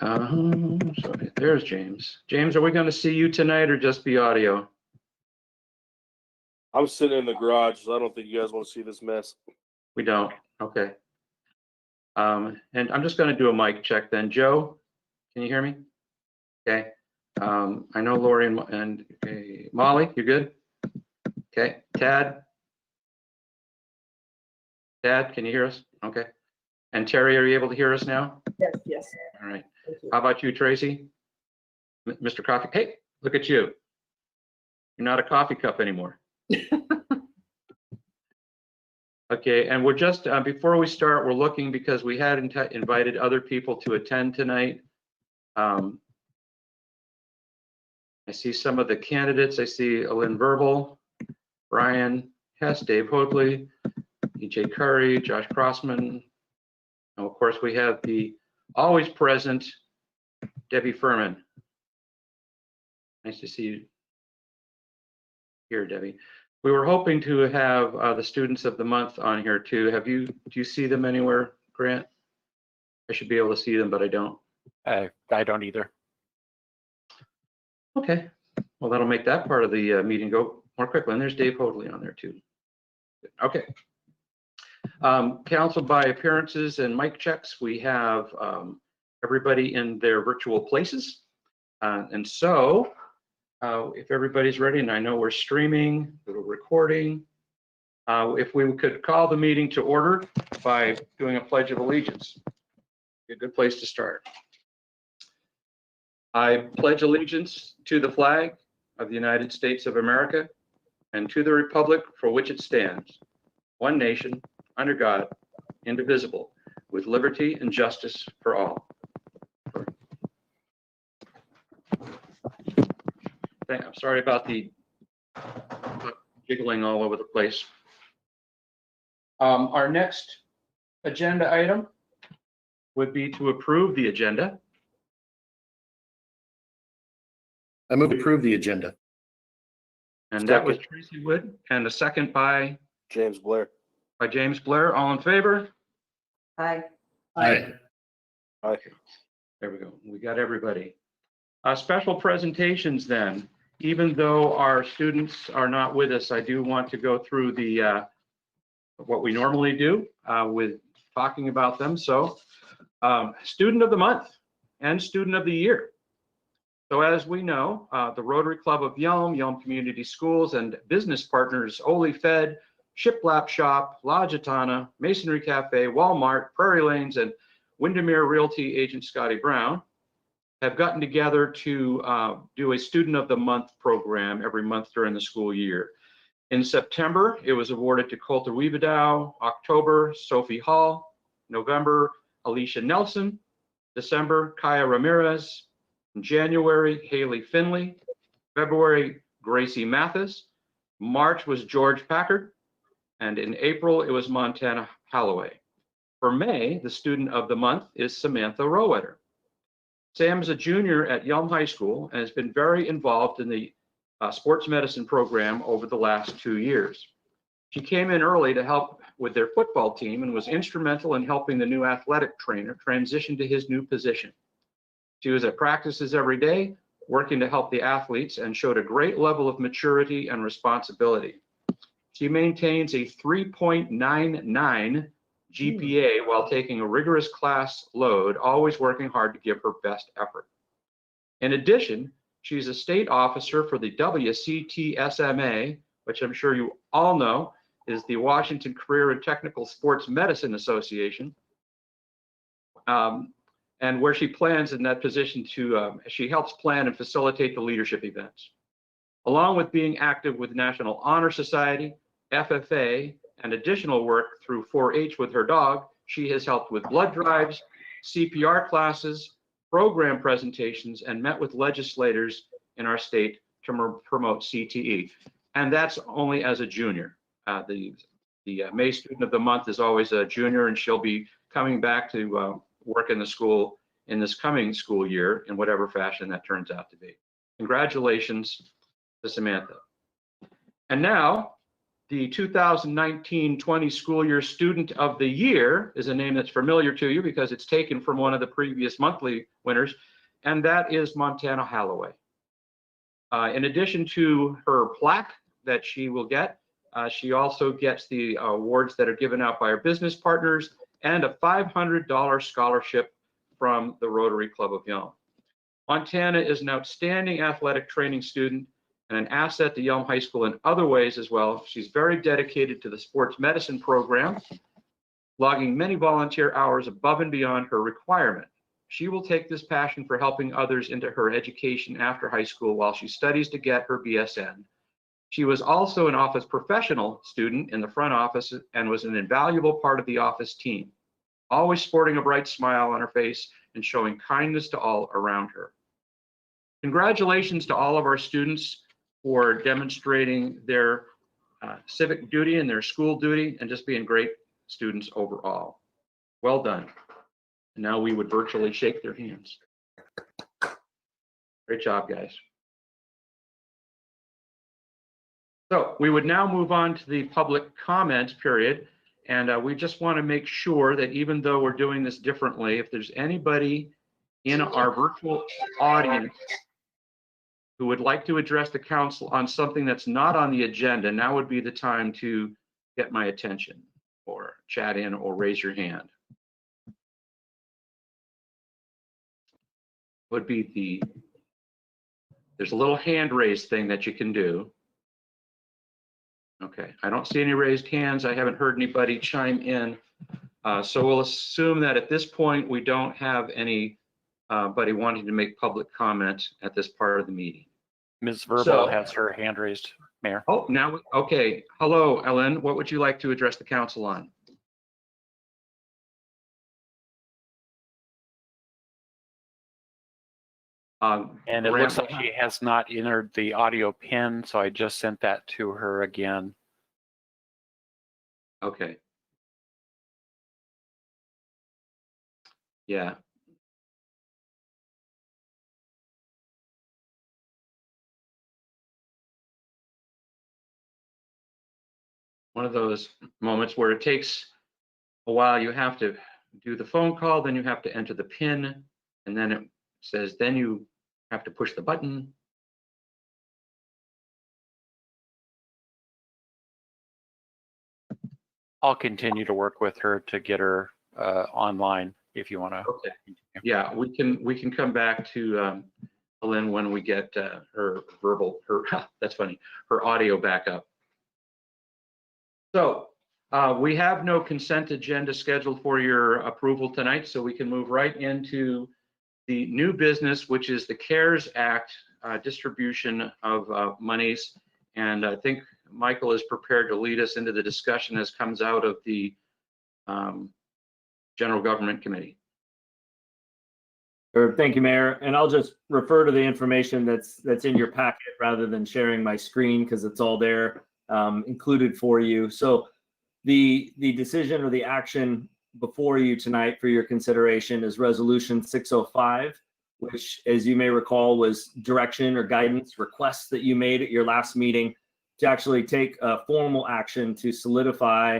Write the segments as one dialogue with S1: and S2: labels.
S1: Sorry, there's James. James, are we going to see you tonight or just be audio?
S2: I'm sitting in the garage, so I don't think you guys want to see this mess.
S1: We don't. Okay. And I'm just going to do a mic check then. Joe, can you hear me? Okay. I know Lori and Molly, you good? Okay. Tad, can you hear us? Okay. And Terry, are you able to hear us now?
S3: Yes, yes.
S1: All right. How about you, Tracy? Mr. Coffee? Hey, look at you. You're not a coffee cup anymore. Okay, and we're just, before we start, we're looking because we had invited other people to attend tonight. I see some of the candidates. I see Lynn Verbal, Brian Hess, Dave Hoadley, EJ Curry, Josh Crossman. And of course, we have the always present Debbie Furman. Nice to see you here, Debbie. We were hoping to have the students of the month on here too. Do you see them anywhere, Grant? I should be able to see them, but I don't.
S4: I don't either.
S1: Okay, well, that'll make that part of the meeting go more quickly. And there's Dave Hoadley on there too. Okay. Council by appearances and mic checks. We have everybody in their virtual places. And so if everybody's ready, and I know we're streaming, little recording, if we could call the meeting to order by doing a Pledge of Allegiance. Be a good place to start. I pledge allegiance to the flag of the United States of America and to the republic for which it stands, one nation, under God, indivisible, with liberty and justice for all. I'm sorry about the jiggling all over the place. Our next agenda item would be to approve the agenda.
S5: I move to approve the agenda.
S1: And that was Tracy Wood, and a second by
S2: James Blair.
S1: James Blair. All in favor?
S3: Aye.
S5: Aye.
S2: Aye.
S1: There we go. We got everybody. Special presentations then. Even though our students are not with us, I do want to go through the what we normally do with talking about them. So, Student of the Month and Student of the Year. So as we know, the Rotary Club of Yelm, Yelm Community Schools, and business partners Ole Fed, Shiplap Shop, La Gitana, Masonry Cafe, Walmart, Prairie Lanes, and Windermere Realty agent Scotty Brown have gotten together to do a Student of the Month program every month during the school year. In September, it was awarded to Coulter Weebedow, October, Sophie Hall, November, Alicia Nelson, December, Kaya Ramirez, in January, Haley Finley, February, Gracie Mathis, March was George Packard, and in April, it was Montana Holloway. For May, the Student of the Month is Samantha Rowetter. Sam is a junior at Yelm High School and has been very involved in the sports medicine program over the last 2 years. She came in early to help with their football team and was instrumental in helping the new athletic trainer transition to his new position. She was at practices every day, working to help the athletes, and showed a great level of maturity and responsibility. She maintains a 3.99 GPA while taking a rigorous class load, always working hard to give her best effort. In addition, she's a state officer for the WCTSMA, which I'm sure you all know is the Washington Career and Technical Sports Medicine Association, and where she plans in that position to, she helps plan and facilitate the leadership events. Along with being active with National Honor Society, FFA, and additional work through 4-H with her dog, she has helped with blood drives, CPR classes, program presentations, and met with legislators in our state to promote CTE. And that's only as a junior. The May Student of the Month is always a junior, and she'll be coming back to work in the school in this coming school year in whatever fashion that turns out to be. Congratulations to Samantha. And now, the 2019-20 school year Student of the Year is a name that's familiar to you because it's taken from one of the previous monthly winners, and that is Montana Holloway. In addition to her plaque that she will get, she also gets the awards that are given out by our business partners and a $500 scholarship from the Rotary Club of Yelm. Montana is an outstanding athletic training student and an asset to Yelm High School in other ways as well. She's very dedicated to the sports medicine program, logging many volunteer hours above and beyond her requirement. She will take this passion for helping others into her education after high school while she studies to get her BSN. She was also an office professional student in the front office and was an invaluable part of the office team, always sporting a bright smile on her face and showing kindness to all around her. Congratulations to all of our students for demonstrating their civic duty and their school duty and just being great students overall. Well done. And now we would virtually shake their hands. Great job, guys. So we would now move on to the public comment period. And we just want to make sure that even though we're doing this differently, if there's anybody in our virtual audience who would like to address the council on something that's not on the agenda, now would be the time to get my attention or chat in or raise your hand. Would be there's a little hand raise thing that you can do. Okay, I don't see any raised hands. I haven't heard anybody chime in. So we'll assume that at this point, we don't have anybody wanting to make public comment at this part of the meeting.
S4: Ms. Verbal
S1: So-
S4: has her hand raised, Mayor.
S1: Oh, now, okay. Hello, Ellen. What would you like to address the council on?
S4: And it
S1: Graham-
S4: looks like she has not entered the audio pin, so I just sent that to her again.
S1: Okay. Yeah. One of those moments where it takes a while. You have to do the phone call, then you have to enter the PIN, and then it says, then you have to push the button.
S4: I'll continue to work with her to get her online if you want to.
S1: Okay. Yeah, we can come back to Lynn when we get her that's funny, her audio back up. So we have no consent agenda scheduled for your approval tonight, so we can move right into the new business, which is the CARES Act distribution of monies. And I think Michael is prepared to lead us into the discussion as comes out of the General Government Committee.
S3: Sure. Thank you, Mayor. And I'll just refer to the information that's in your packet rather than sharing my screen because it's all there included for you. So the decision or the action before you tonight for your consideration is Resolution 605, which, as you may recall, was direction or guidance requests that you made at your last meeting to actually take formal action to solidify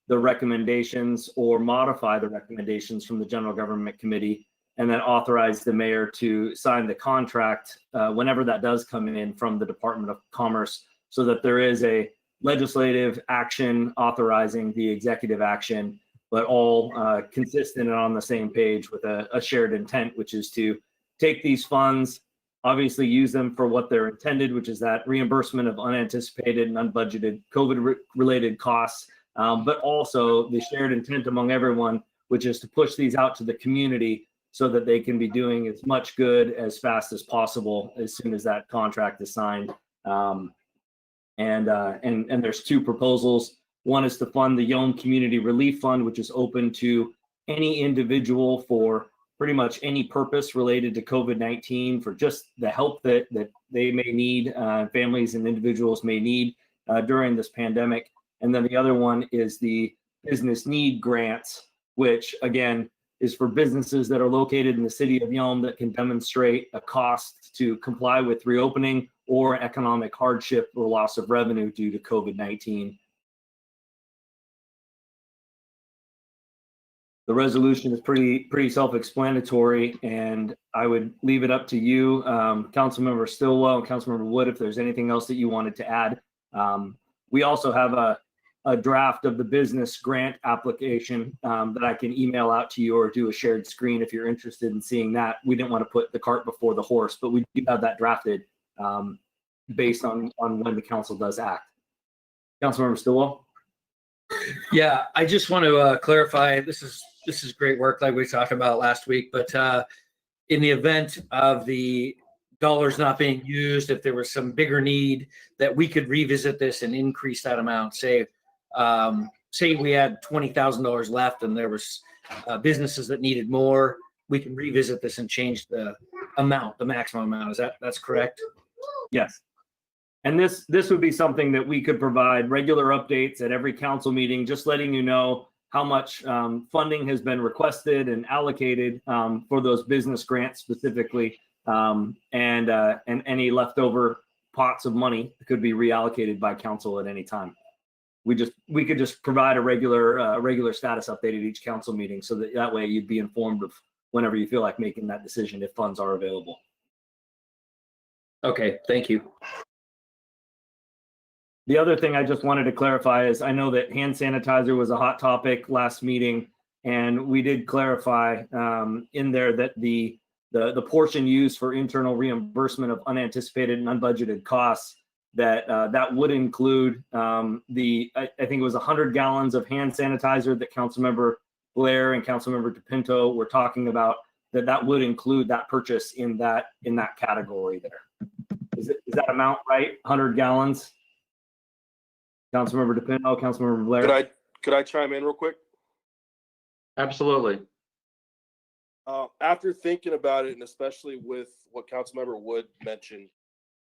S3: the recommendations or modify the recommendations from the General Government Committee, and then authorize the mayor to sign the contract whenever that does come in from the Department of Commerce, so that there is a legislative action authorizing the executive action, but all consistent and on the same page with a shared intent, which is to take these funds, obviously use them for what they're intended, which is that reimbursement of unanticipated and unbudgeted COVID-related costs, but also the shared intent among everyone, which is to push these out to the community so that they can be doing as much good as fast as possible as soon as that contract is signed. And there's two proposals. One is to fund the Yelm Community Relief Fund, which is open to any individual for pretty much any purpose related to COVID-19, for just the help that they may need, families and individuals may need during this pandemic. And then the other one is the Business Need Grants, which again is for businesses that are located in the city of Yelm that can demonstrate a cost to comply with reopening or economic hardship or loss of revenue due to COVID-19. The resolution is pretty self-explanatory, and I would leave it up to you, Councilmember Stillwell and Councilmember Wood, if there's anything else that you wanted to add. We also have a draft of the business grant application that I can email out to you or do a shared screen if you're interested in seeing that. We didn't want to put the cart before the horse, but we do have that drafted based on when the council does act. Councilmember Stillwell?
S6: Yeah, I just want to clarify, this is great work like we talked about last week, but in the event of the dollars not being used, if there was some bigger need that we could revisit this and increase that amount, say we had $20,000 left and there was businesses that needed more, we can revisit this and change the amount, the maximum amount. That's correct?
S3: Yes. And this would be something that we could provide regular updates at every council meeting, just letting you know how much funding has been requested and allocated for those business grants specifically, and any leftover pots of money could be reallocated by council at any time. We could just provide a regular status update at each council meeting, so that way you'd be informed of whenever you feel like making that decision if funds are available.
S6: Okay, thank you.
S3: The other thing I just wanted to clarify is I know that hand sanitizer was a hot topic last meeting, and we did clarify in there that the portion used for internal reimbursement of unanticipated and unbudgeted costs, that would include I think it was 100 gallons of hand sanitizer that Councilmember Blair and Councilmember DePinto were talking about, that would include that purchase in that category there. Is that amount right? 100 gallons? Councilmember DePinto, Councilmember Blair.
S2: Could I chime in real quick?
S1: Absolutely.
S2: After thinking about it, and especially with what Councilmember Wood mentioned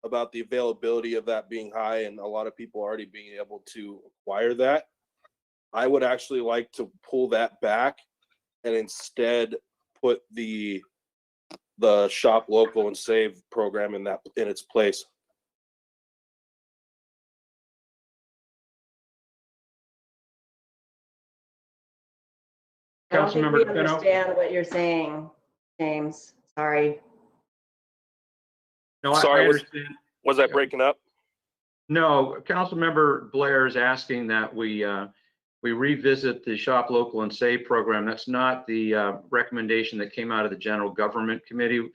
S2: about the availability of that being high and a lot of people already being able to acquire that, I would actually like to pull that back and instead put the shop local and save program in its place.
S7: I don't think
S1: Councilmember
S7: we
S1: DePinto?
S7: understand what you're saying, James. Sorry.
S1: No,
S2: Sorry,
S1: I understand.
S2: Was I breaking up?
S1: No, Councilmember Blair is asking that we revisit the Shop Local and Save program. That's not the recommendation that came out of the General Government Committee.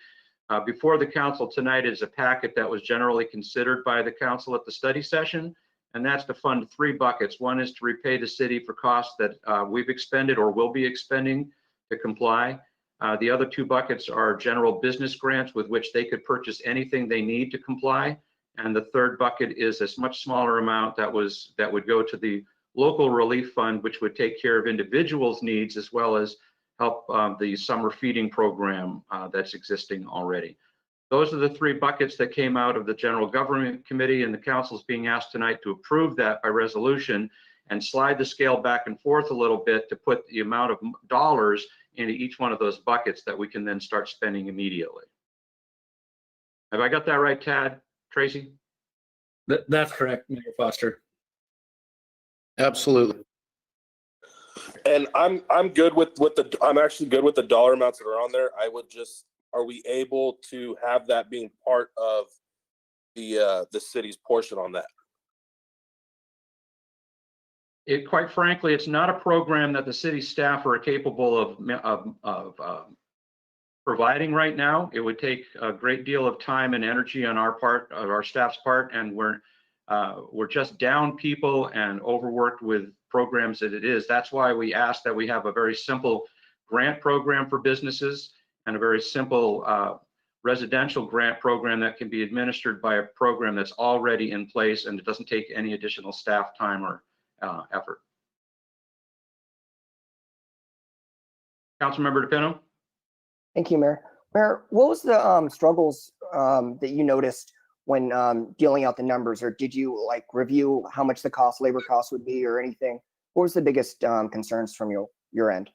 S1: Before the council tonight is a packet that was generally considered by the council at the study session, and that's to fund 3 buckets. One is to repay the city for costs that we've expended or will be expending to comply. The other 2 buckets are general business grants with which they could purchase anything they need to comply. And the 3rd bucket is a much smaller amount that would go to the local relief fund, which would take care of individuals' needs as well as help the summer feeding program that's existing already. Those are the 3 buckets that came out of the General Government Committee, and the council is being asked tonight to approve that by resolution and slide the scale back and forth a little bit to put the amount of dollars into each one of those buckets that we can then start spending immediately. Have I got that right, Tad? Tracy?
S6: That's correct, Mayor Foster.
S5: Absolutely.
S2: And I'm good with I'm actually good with the dollar amounts that are on there. I would just, are we able to have that being part of the city's portion on that?
S1: Quite frankly, it's not a program that the city staff are capable of providing right now. It would take a great deal of time and energy on our part, of our staff's part, and we're just down people and overworked with programs as it is. That's why we ask that we have a very simple grant program for businesses and a very simple residential grant program that can be administered by a program that's already in place, and it doesn't take any additional staff time or effort. Councilmember DePinto?
S8: Thank you, Mayor. Mayor, what was the struggles that you noticed when dealing out the numbers, or did you like review how much the labor cost would be or anything? What was the biggest concerns from your end?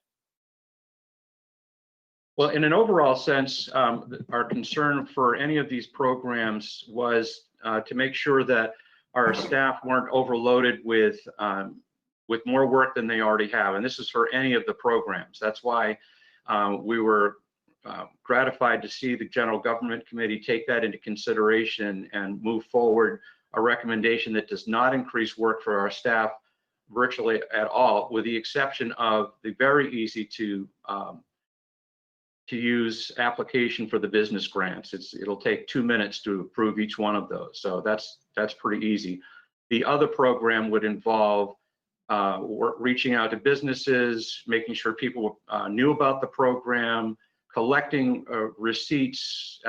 S1: Well, in an overall sense, our concern for any of these programs was to make sure that our staff weren't overloaded with with more work than they already have. And this is for any of the programs. That's why we were gratified to see the General Government Committee take that into consideration and move forward a recommendation that does not increase work for our staff virtually at all, with the exception of the very easy to use application for the business grants. It'll take 2 minutes to approve each one of those. So that's pretty easy. The other program would involve reaching out to businesses, making sure people knew about the program, collecting receipts,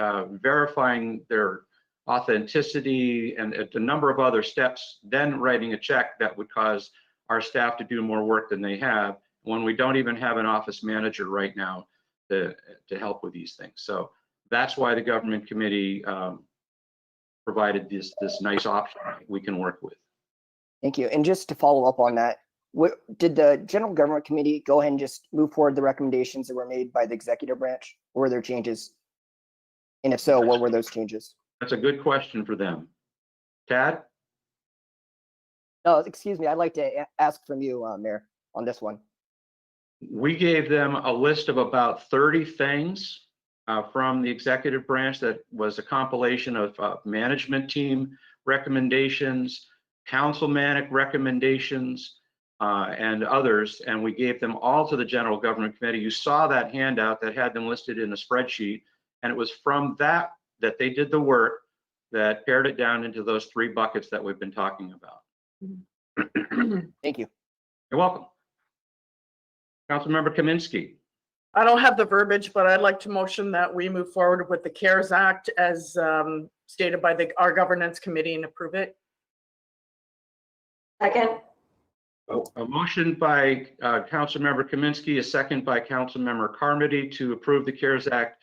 S1: verifying their authenticity, and a number of other steps, then writing a check that would cause our staff to do more work than they have, when we don't even have an office manager right now to help with these things. So that's why the government committee provided this nice option we can work with.
S8: Thank you. And just to follow up on that, did the General Government Committee go ahead and just move forward the recommendations that were made by the executive branch? Or were there changes? And if so, what were those changes?
S1: That's a good question for them. Tad?
S8: No, excuse me. I'd like to ask from you, Mayor, on this one.
S1: We gave them a list of about 30 things from the executive branch that was a compilation of management team recommendations, councilmanic recommendations, and others, and we gave them all to the General Government Committee. You saw that handout that had them listed in a spreadsheet, and it was from that they did the work that pared it down into those 3 buckets that we've been talking about.
S8: Thank you.
S1: You're welcome. Councilmember Kaminsky.
S9: I don't have the verbiage, but I'd like to motion that we move forward with the CARES Act as stated by our governance committee and approve it.
S7: Second.
S1: A motion by Councilmember Kaminsky, a second by Councilmember Carmody to approve the CARES Act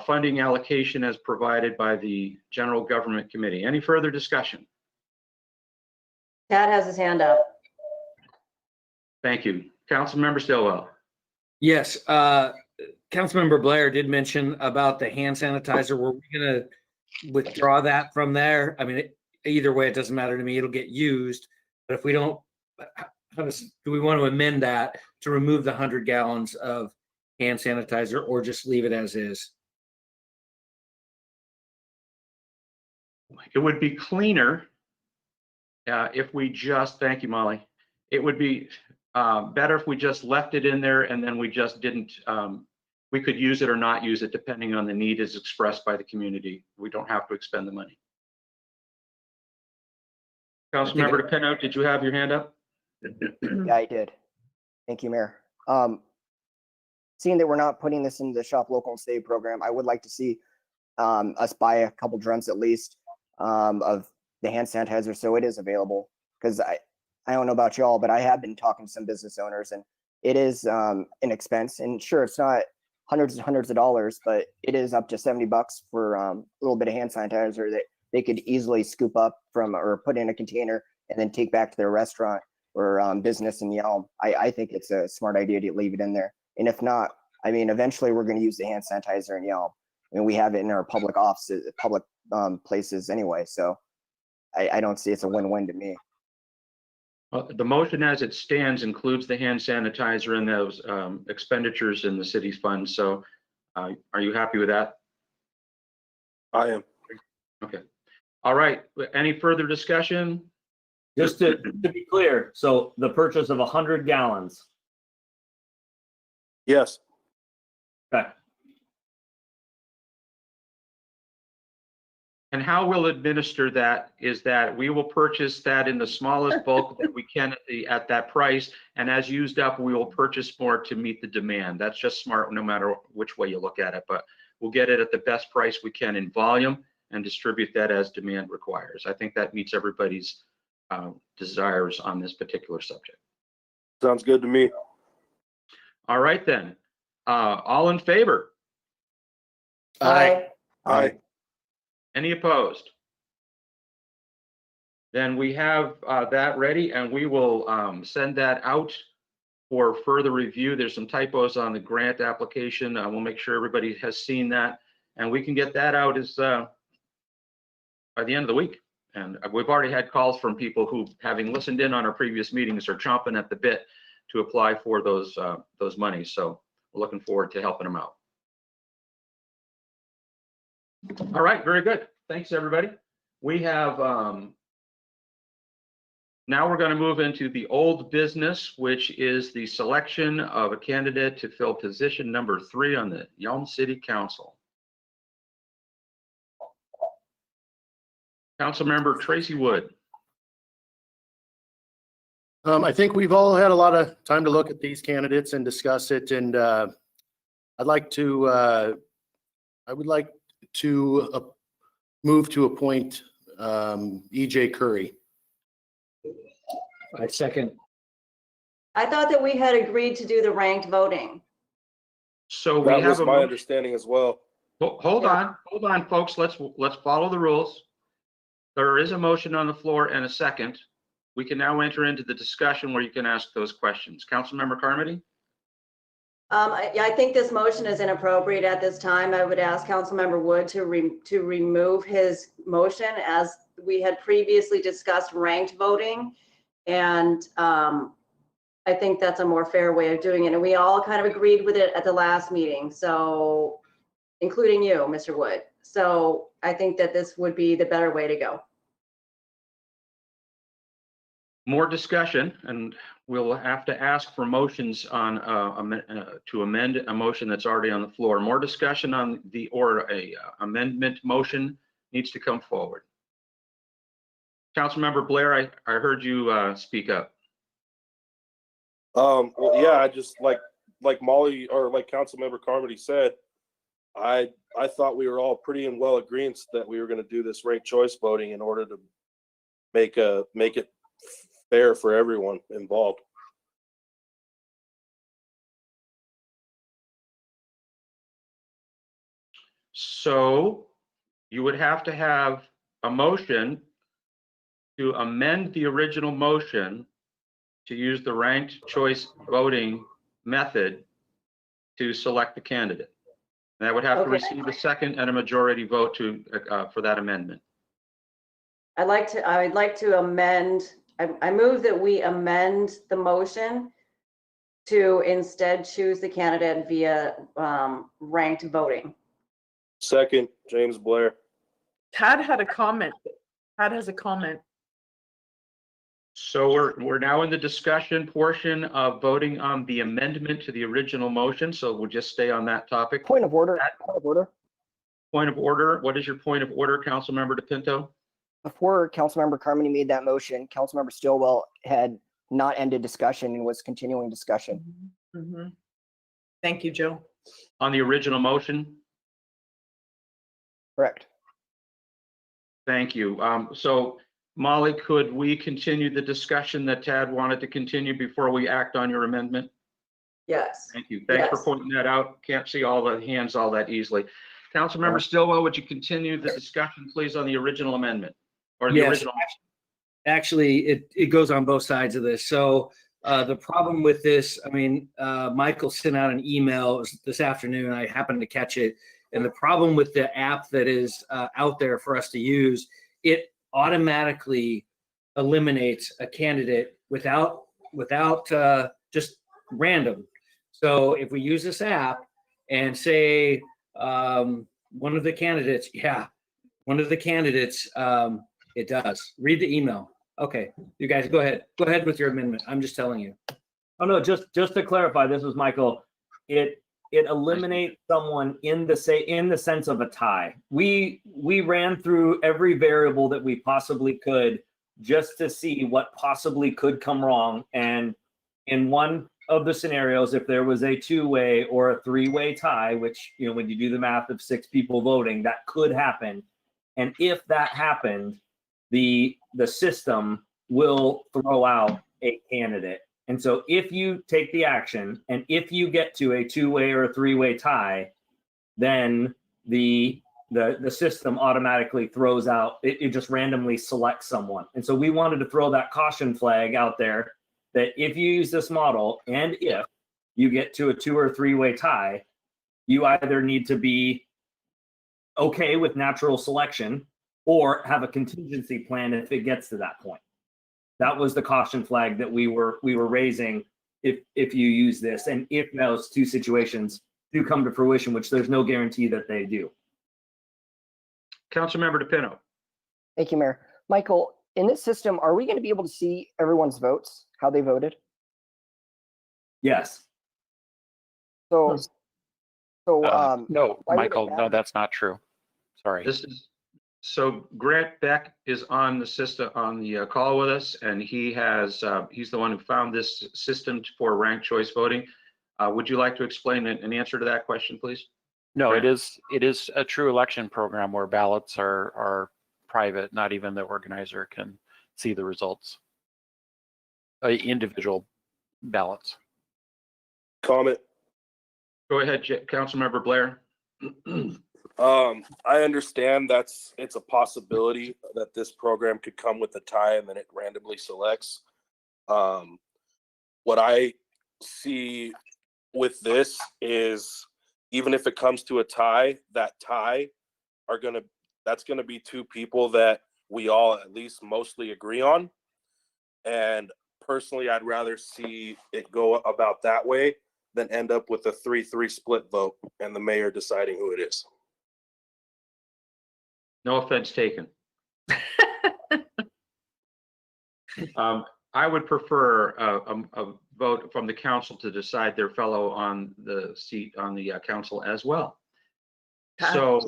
S1: funding allocation as provided by the General Government Committee. Any further discussion?
S7: Tad has his hand up.
S1: Thank you. Councilmember Stillwell.
S6: Yes, Councilmember Blair did mention about the hand sanitizer. Were we gonna withdraw that from there? I mean, either way, it doesn't matter to me. It'll get used. But if we don't, do we want to amend that to remove the 100 gallons of hand sanitizer, or just leave it as is?
S1: It would be cleaner if we just, thank you, Molly. It would be better if we just left it in there and then we just didn't, we could use it or not use it depending on the need as expressed by the community. We don't have to expend the money. Councilmember DePino, did you have your hand up?
S8: Yeah, I did. Thank you, Mayor. Seeing that we're not putting this in the Shop Local and Save program, I would like to see us buy a couple drums at least of the hand sanitizer, so it is available. Because I don't know about y'all, but I have been talking to some business owners, and it is an expense. And sure, it's not hundreds and hundreds of dollars, but it is up to $70 for a little bit of hand sanitizer that they could easily scoop up from or put in a container and then take back to their restaurant or business in Yelm. I think it's a smart idea to leave it in there. And if not, I mean, eventually we're going to use the hand sanitizer in Yelm. I mean, we have it in our public offices, public places anyway. So I don't see it's a win-win to me.
S1: The motion as it stands includes the hand sanitizer and those expenditures in the city's funds. So are you happy with that?
S2: I am.
S1: Okay. All right. Any further discussion?
S3: Just to be clear, so the purchase of 100 gallons.
S2: Yes.
S3: Okay.
S1: And how we'll administer that is that we will purchase that in the smallest bulk that we can at that price. And as used up, we will purchase more to meet the demand. That's just smart no matter which way you look at it. But we'll get it at the best price we can in volume and distribute that as demand requires. I think that meets everybody's desires on this particular subject.
S2: Sounds good to me.
S1: All right, then. All in favor?
S7: Aye.
S2: Aye.
S1: Any opposed? Then we have that ready, and we will send that out for further review. There's some typos on the grant application. We'll make sure everybody has seen that, and we can get that out as by the end of the week And we've already had calls from people who, having listened in on our previous meetings, are chomping at the bit to apply for those monies. So we're looking forward to helping them out. All right, very good. Thanks, everybody. We have, now we're going to move into the old business, which is the selection of a candidate to fill position number 3 on the Yelm City Council. Councilmember Tracy Wood.
S5: I think we've all had a lot of time to look at these candidates and discuss it, and I would like to move to appoint EJ Curry.
S6: I second.
S7: I thought that we had agreed to do the ranked voting.
S1: So we
S2: That
S1: have
S2: was
S1: a
S2: my
S1: motion.
S2: understanding as well.
S1: Hold on, folks. Let's follow the rules. There is a motion on the floor and a second. We can now enter into the discussion where you can ask those questions. Councilmember Carmody?
S7: I think this motion is inappropriate at this time. I would ask Councilmember Wood to remove his motion, as we had previously discussed ranked voting. And I think that's a more fair way of doing it. And we all kind of agreed with it at the last meeting. So, including you, Mr. Wood. So I think that this would be the better way to go.
S1: More discussion, and we'll have to ask for motions on to amend a motion that's already on the floor. More discussion on the amendment motion needs to come forward. Councilmember Blair, I heard you speak up.
S2: Well, yeah, I just like Molly or like Councilmember Carmody said, I thought we were all pretty and well agreed that we were going to do this ranked choice voting in order to make it fair for everyone involved.
S1: So you would have to have a motion to amend the original motion to use the ranked choice voting method to select the candidate. That would have to
S7: Okay.
S1: receive a second and a majority vote to for that amendment.
S7: I'd like to amend, I move that we amend the motion to instead choose the candidate via ranked voting.
S2: Second, James Blair.
S9: Tad had a comment. Tad has a comment.
S1: So we're now in the discussion portion of voting on the amendment to the original motion. So we'll just stay on that topic.
S8: Point of order. Point of order.
S1: Point of order. What is your point of order, Councilmember DePinto?
S8: Before Councilmember Carmody made that motion, Councilmember Stillwell had not ended discussion and was continuing discussion.
S9: Mhm. Thank you, Joe.
S1: On the original motion?
S8: Correct.
S1: Thank you. So Molly, could we continue the discussion that Tad wanted to continue before we act on your amendment?
S7: Yes.
S1: Thank you. Thanks for
S7: Yes.
S1: pointing that out. Can't see all the hands all that easily. Councilmember Stillwell, would you continue the discussion, please, on the original amendment? Or the
S6: Yes.
S1: original?
S6: Actually, it goes on both sides of this. So the problem with this, I mean, Michael sent out an email this afternoon. I happened to catch it. And the problem with the app that is out there for us to use, it automatically eliminates a candidate without just random. So if we use this app and say one of the candidates, it does. Read the email. Okay, you guys go ahead. Go ahead with your amendment. I'm just telling you.
S3: Oh, no, just to clarify, this was Michael. It eliminates someone in the sense of a tie. We ran through every variable that we possibly could just to see what possibly could come wrong. And in one of the scenarios, if there was a 2-way or a 3-way tie, which, you know, when you do the math of 6 people voting, that could happen. And if that happened, the system will throw out a candidate. And so if you take the action and if you get to a 2-way or a 3-way tie, then the system automatically throws out, it just randomly selects someone. And so we wanted to throw that caution flag out there that if you use this model and if you get to a 2 or 3-way tie, you either need to be okay with natural selection or have a contingency plan if it gets to that point. That was the caution flag that we were raising if you use this, and if those two situations do come to fruition, which there's no guarantee that they do.
S1: Councilmember DePinto.
S8: Thank you, Mayor. Michael, in this system, are we going to be able to see everyone's votes, how they voted?
S3: Yes.
S8: So,
S4: No,
S8: why would it
S4: Michael, no,
S8: matter?
S4: that's not true. Sorry.
S1: This is, so Grant Beck is on the system, on the call with us, and he has, he's the one who found this system for ranked choice voting. Would you like to explain an answer to that question, please?
S4: No,
S1: Right.
S4: it is a true election program where ballots are private, not even the organizer can see the results. Individual ballots.
S2: Comment.
S1: Go ahead, Councilmember Blair.
S2: I understand it's a possibility that this program could come with a tie and then it randomly selects. What I see with this is even if it comes to a tie, that's gonna be two people that we all at least mostly agree on. And personally, I'd rather see it go about that way than end up with a 3-3 split vote and the mayor deciding who it is.
S1: No offense taken. I would prefer a vote from the council to decide their fellow on the seat on the council as well. So,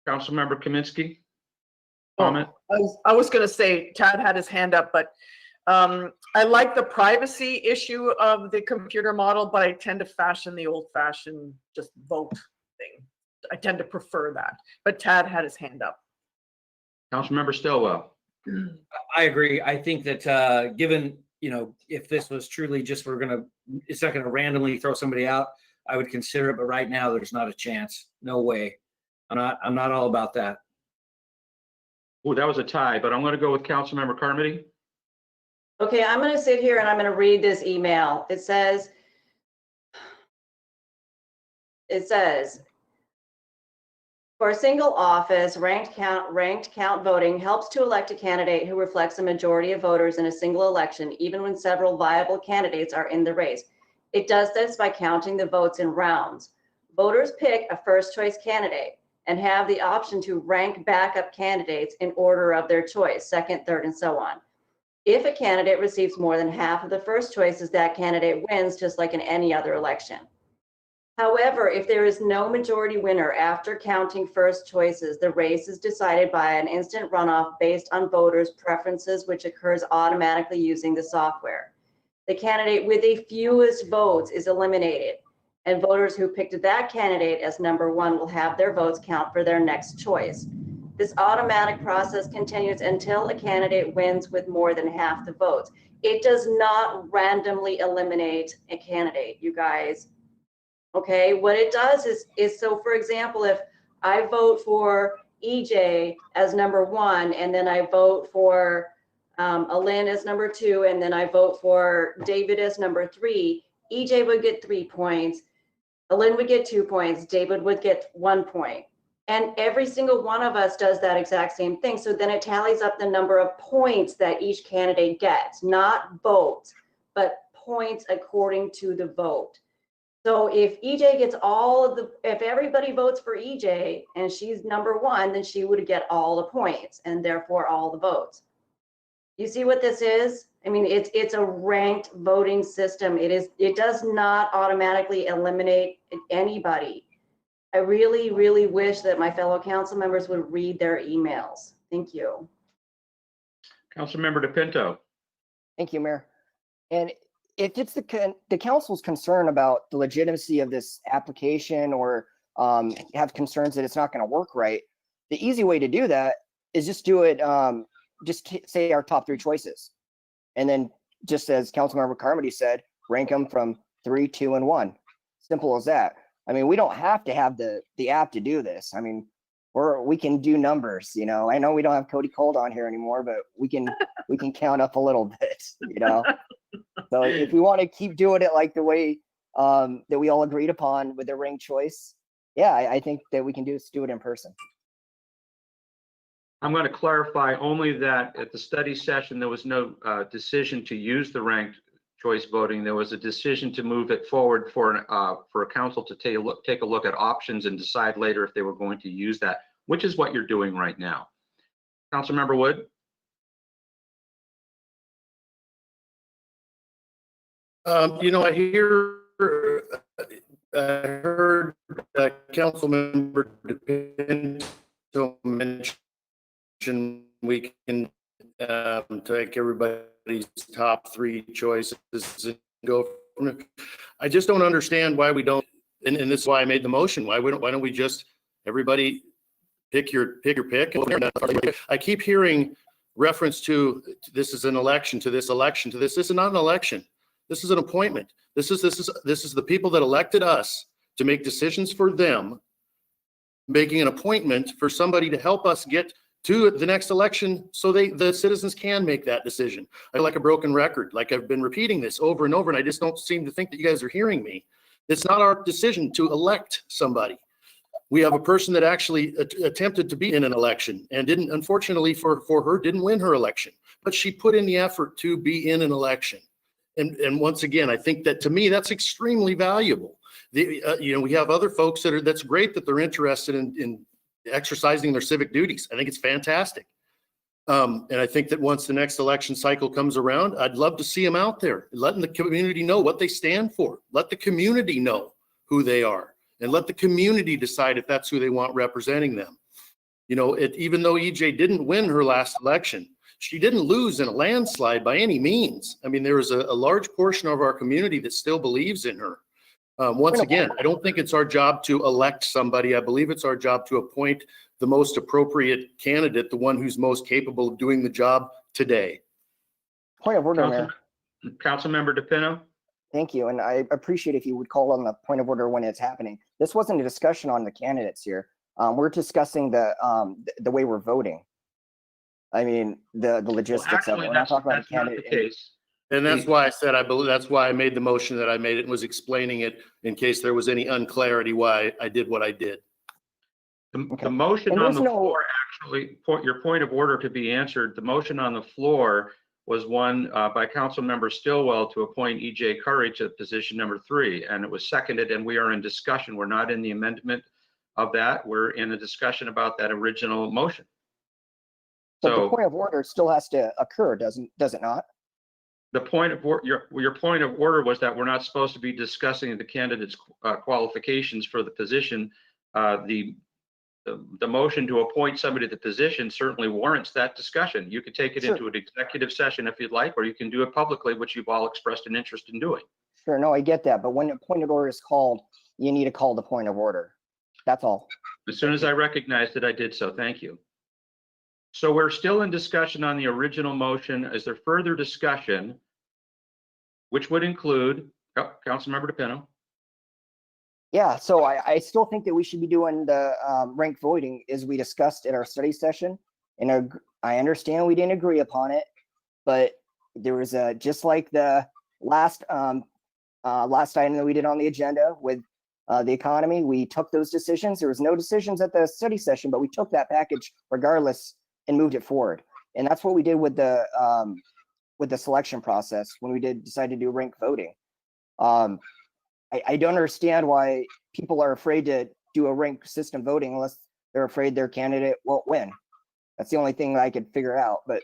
S1: Councilmember Kaminsky, comment?
S9: I was going to say, Tad had his hand up, but I like the privacy issue of the computer model, but I tend to fashion the old-fashioned just vote thing. I tend to prefer that, but Tad had his hand up.
S1: Councilmember Stillwell.
S6: I agree. I think that given, if this was truly just it's not gonna randomly throw somebody out, I would consider it, but right now there's not a chance. No way. I'm not all about that.
S1: Oh, that was a tie, but I'm going to go with Councilmember Carmody.
S7: Okay, I'm going to sit here and I'm going to read this email. It says, for a single office, ranked count voting helps to elect a candidate who reflects a majority of voters in a single election, even when several viable candidates are in the race. It does this by counting the votes in rounds. Voters pick a first choice candidate and have the option to rank backup candidates in order of their choice, second, third, and so on. If a candidate receives more than half of the first choices, that candidate wins, just like in any other election. However, if there is no majority winner after counting first choices, the race is decided by an instant runoff based on voters' preferences, which occurs automatically using the software. The candidate with the fewest votes is eliminated, and voters who picked that candidate as number one will have their votes count for their next choice. This automatic process continues until a candidate wins with more than half the votes. It does not randomly eliminate a candidate, you guys. Okay, what it does is so, for example, if I vote for EJ as number one, and then I vote for Alin as number two, and then I vote for David as number three, EJ would get 3 points, Alin would get 2 points, David would get 1 point. And every single one of us does that exact same thing. So then it tallies up the number of points that each candidate gets, not votes, but points according to the vote. So if EJ gets if everybody votes for EJ and she's number one, then she would get all the points and therefore all the votes. You see what this is? I mean, it's a ranked voting system. It does not automatically eliminate anybody. I really, really wish that my fellow council members would read their emails. Thank you.
S1: Councilmember DePinto.
S8: Thank you, Mayor. And if it's the council's concern about the legitimacy of this application, or have concerns that it's not going to work right, the easy way to do that is just do it. Just say our top 3 choices, and then just as Councilmember Carmody said, rank them from 3, 2, and 1. Simple as that. I mean, we don't have to have the app to do this. I mean, we can do numbers. I know we don't have Cody Cold on here anymore, but we can count up a little bit. So if we want to keep doing it like the way that we all agreed upon with the ranked choice, yeah, I think that we can do it in person.
S1: I'm going to clarify only that at the study session, there was no decision to use the ranked choice voting. There was a decision to move it forward for a council to take a look at options and decide later if they were going to use that, which is what you're doing right now. Councilmember Wood?
S5: You know, I heard Councilmember DePinto mention we can take everybody's top 3 choices and go from it. I just don't understand why we don't, and this is why I made the motion. Why don't we just, everybody pick your pick? I keep hearing reference to this is an election, to this election, to this. This is not an election. This is an appointment. This is the people that elected us to make decisions for them, making an appointment for somebody to help us get to the next election so the citizens can make that decision. I feel like a broken record, like I've been repeating this over and over, and I just don't seem to think that you guys are hearing me. It's not our decision to elect somebody. We have a person that actually attempted to be in an election and didn't, unfortunately for her, didn't win her election, but she put in the effort to be in an election. And once again, I think that to me, that's extremely valuable. You know, we have other folks that's great that they're interested in exercising their civic duties. I think it's fantastic. And I think that once the next election cycle comes around, I'd love to see them out there, letting the community know what they stand for. Let the community know who they are, and let the community decide if that's who they want representing them. You know, even though EJ didn't win her last election, she didn't lose in a landslide by any means. I mean, there is a large portion of our community that still believes in her. Once again, I don't think it's our job to elect somebody. I believe it's our job to appoint the most appropriate candidate, the one who's most capable of doing the job today.
S8: Point of order, Mayor.
S1: Councilmember DePinto?
S8: Thank you. And I appreciate if you would call on the point of order when it's happening. This wasn't a discussion on the candidates here. We're discussing the way we're voting. I mean, the logistics of it. We're not talking about the candidate.
S1: Not the case.
S5: And that's why I said, I believe that's why I made the motion that I made it and was explaining it in case there was any unclarity why I did what I did.
S1: The motion on the floor, actually, your point of order to be answered, the motion on the floor was one by Councilmember Stillwell to appoint EJ Curry to position number 3, and it was seconded, and we are in discussion. We're not in the amendment of that. We're in a discussion about that original motion.
S8: But the point of order still has to occur, does it not?
S1: The point of your point of order was that we're not supposed to be discussing the candidate's qualifications for the position. The motion to appoint somebody to the position certainly warrants that discussion. You could take it into an executive session if you'd like, or you can do it publicly, which you've all expressed an interest in doing.
S8: Sure, no, I get that. But when a point of order is called, you need to call the point of order. That's all.
S1: As soon as I recognized it, I did so. Thank you. So we're still in discussion on the original motion. Is there further discussion, which would include, Councilmember DePinto?
S8: Yeah, so I still think that we should be doing the ranked voting as we discussed at our study session. And I understand we didn't agree upon it, but there was just like the last item that we did on the agenda with the economy, we took those decisions. There was no decisions at the study session, but we took that package regardless and moved it forward. And that's what we did with the selection process when we decide to do ranked voting. I don't understand why people are afraid to do a ranked system voting unless they're afraid their candidate won't win. That's the only thing that I could figure out. But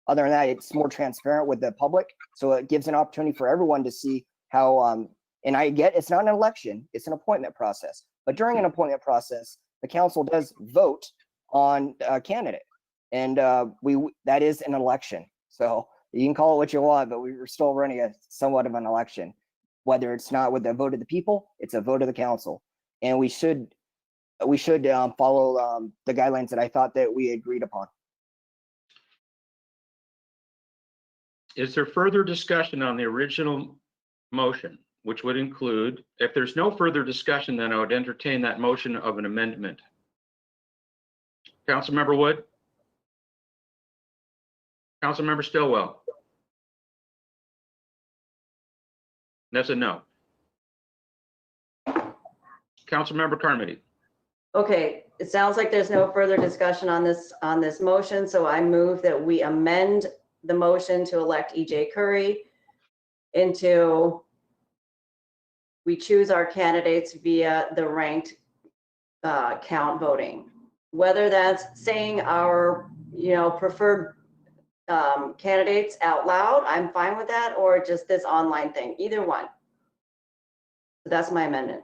S8: other than that, it's more transparent with the public. So it gives an opportunity for everyone to see how, and I get it's not an election, it's an appointment process. But during an appointment process, the council does vote on a candidate. And that is an election. So you can call it what you want, but we were still running a somewhat of an election. Whether it's not with the vote of the people, it's a vote of the council. And we should follow the guidelines that I thought that we agreed upon.
S1: Is there further discussion on the original motion, which would include, if there's no further discussion, then I would entertain that motion of an amendment. Councilmember Wood? Councilmember Stillwell? That's a no. Councilmember Carmody?
S7: Okay, it sounds like there's no further discussion on this motion, so I move that we amend the motion to elect EJ Curry into, we choose our candidates via the ranked count voting. Whether that's saying our, preferred candidates out loud, I'm fine with that, or just this online thing, either one. That's my amendment.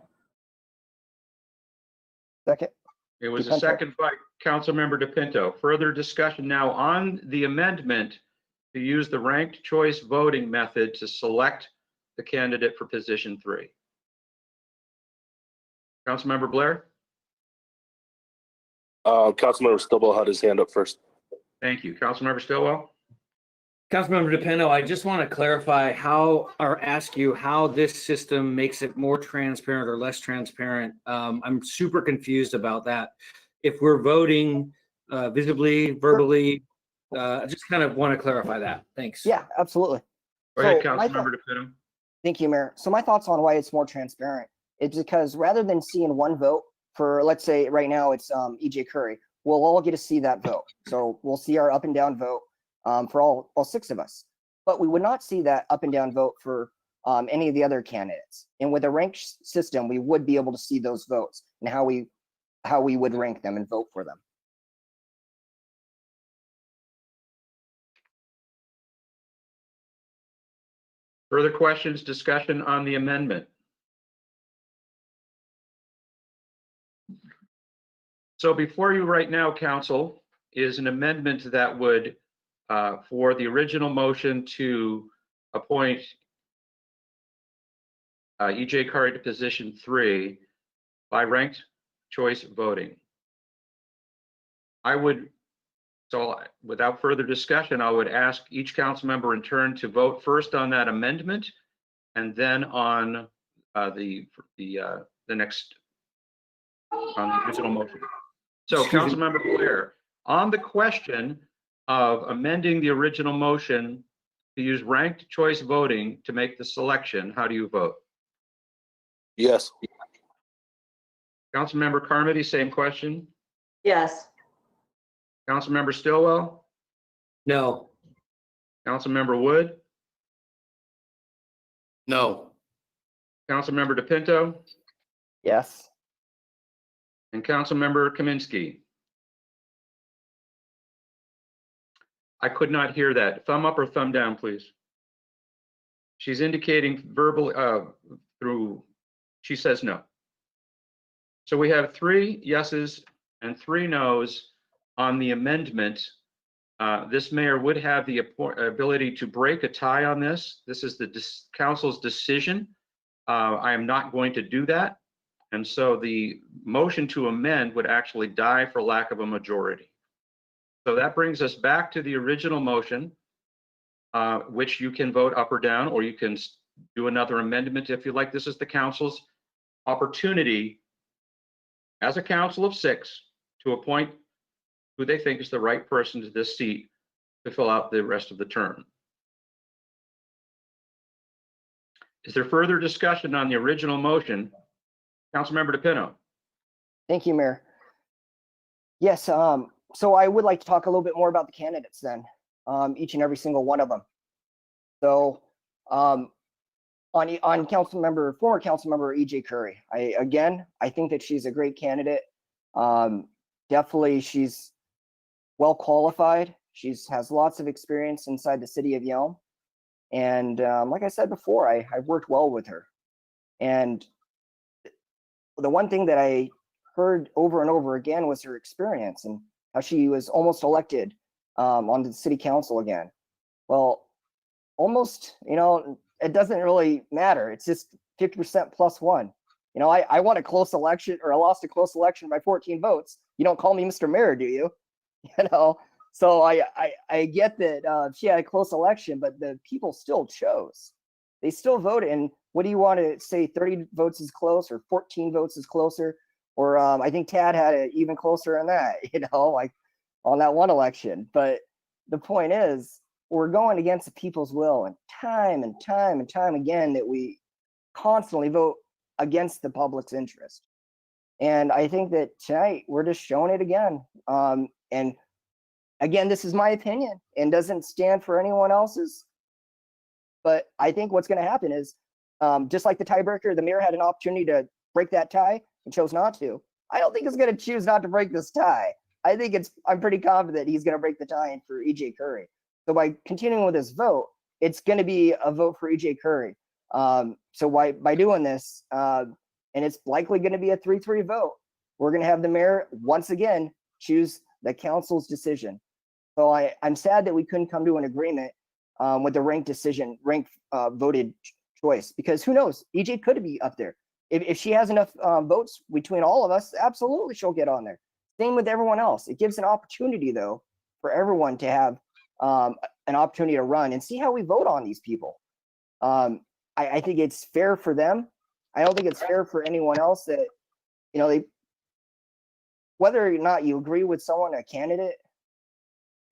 S8: Second.
S1: It was a
S8: DePinto.
S1: second by Councilmember DePinto. Further discussion now on the amendment to use the ranked choice voting method to select the candidate for position 3. Councilmember Blair?
S2: Councilmember Stillwell had his hand up first.
S1: Thank you. Councilmember Stillwell?
S6: Councilmember DePinto, I just want to clarify ask you how this system makes it more transparent or less transparent. I'm super confused about that. If we're voting visibly, verbally, I just kind of want to clarify that. Thanks.
S8: Yeah, absolutely.
S1: Go ahead,
S8: So my
S1: Councilmember DePinto.
S8: Thank you, Mayor. So my thoughts on why it's more transparent is because rather than seeing one vote for, let's say right now it's EJ Curry, we'll all get to see that vote. So we'll see our up and down vote for all 6 of us, but we would not see that up and down vote for any of the other candidates. And with a ranked system, we would be able to see those votes and how we would rank them and vote for them.
S1: Further questions, discussion on the amendment? So before you right now, Council, is an amendment that would, for the original motion to appoint EJ Curry to position 3 by ranked choice voting. So without further discussion, I would ask each council member in turn to vote first on that amendment and then on the next, on the original motion. So Councilmember Blair, on the question of amending the original motion to use ranked choice voting to make the selection, how do you vote?
S2: Yes.
S1: Councilmember Carmody, same question.
S7: Yes.
S1: Councilmember Stillwell,
S6: No.
S1: Councilmember Wood,
S5: No.
S1: Councilmember DePinto,
S8: Yes.
S1: and Councilmember Kaminsky. I could not hear that. Thumb up or thumb down, please. She's indicating verbally she says no. So we have 3 yeses and 3 nos on the amendment. This mayor would have the ability to break a tie on this. This is the council's decision. I am not going to do that. And so the motion to amend would actually die for lack of a majority. So that brings us back to the original motion, which you can vote up or down, or you can do another amendment if you like. This is the council's opportunity as a council of 6 to appoint who they think is the right person to this seat to fill out the rest of the term. Is there further discussion on the original motion? Councilmember DePinto.
S8: Thank you, Mayor. Yes, so I would like to talk a little bit more about the candidates then, each and every single one of them. So on former Councilmember EJ Curry, I think that she's a great candidate. Definitely she's well qualified. She has lots of experience inside the city of Yelm. And like I said before, I've worked well with her. And the one thing that I heard over and over again was her experience and how she was almost elected on the city council again. Well, almost, it doesn't really matter. It's just 50% plus 1. I won a close election, or I lost a close election by 14 votes. You don't call me Mr. Mayor, do you? So I get that she had a close election, but the people still chose. They still voted. And what do you want to say? 30 votes is close, or 14 votes is closer, or I think Tad had it even closer than that. Like on that one election. But the point is, we're going against the people's will, and time again that we constantly vote against the public's interest. And I think that tonight we're just showing it again. And again, this is my opinion and doesn't stand for anyone else's. But I think what's going to happen is, just like the tiebreaker, the mayor had an opportunity to break that tie and chose not to. I don't think he's going to choose not to break this tie. I'm pretty confident he's going to break the tie for EJ Curry. So by continuing with this vote, it's going to be a vote for EJ Curry. So by doing this, and it's likely going to be a 3-3 vote, we're going to have the mayor once again choose the council's decision. So I'm sad that we couldn't come to an agreement with the ranked voted choice, because who knows, EJ could be up there. If she has enough votes between all of us, absolutely she'll get on there. Same with everyone else. It gives an opportunity though for everyone to have an opportunity to run and see how we vote on these people. I think it's fair for them. I don't think it's fair for anyone else that, whether or not you agree with someone, a candidate,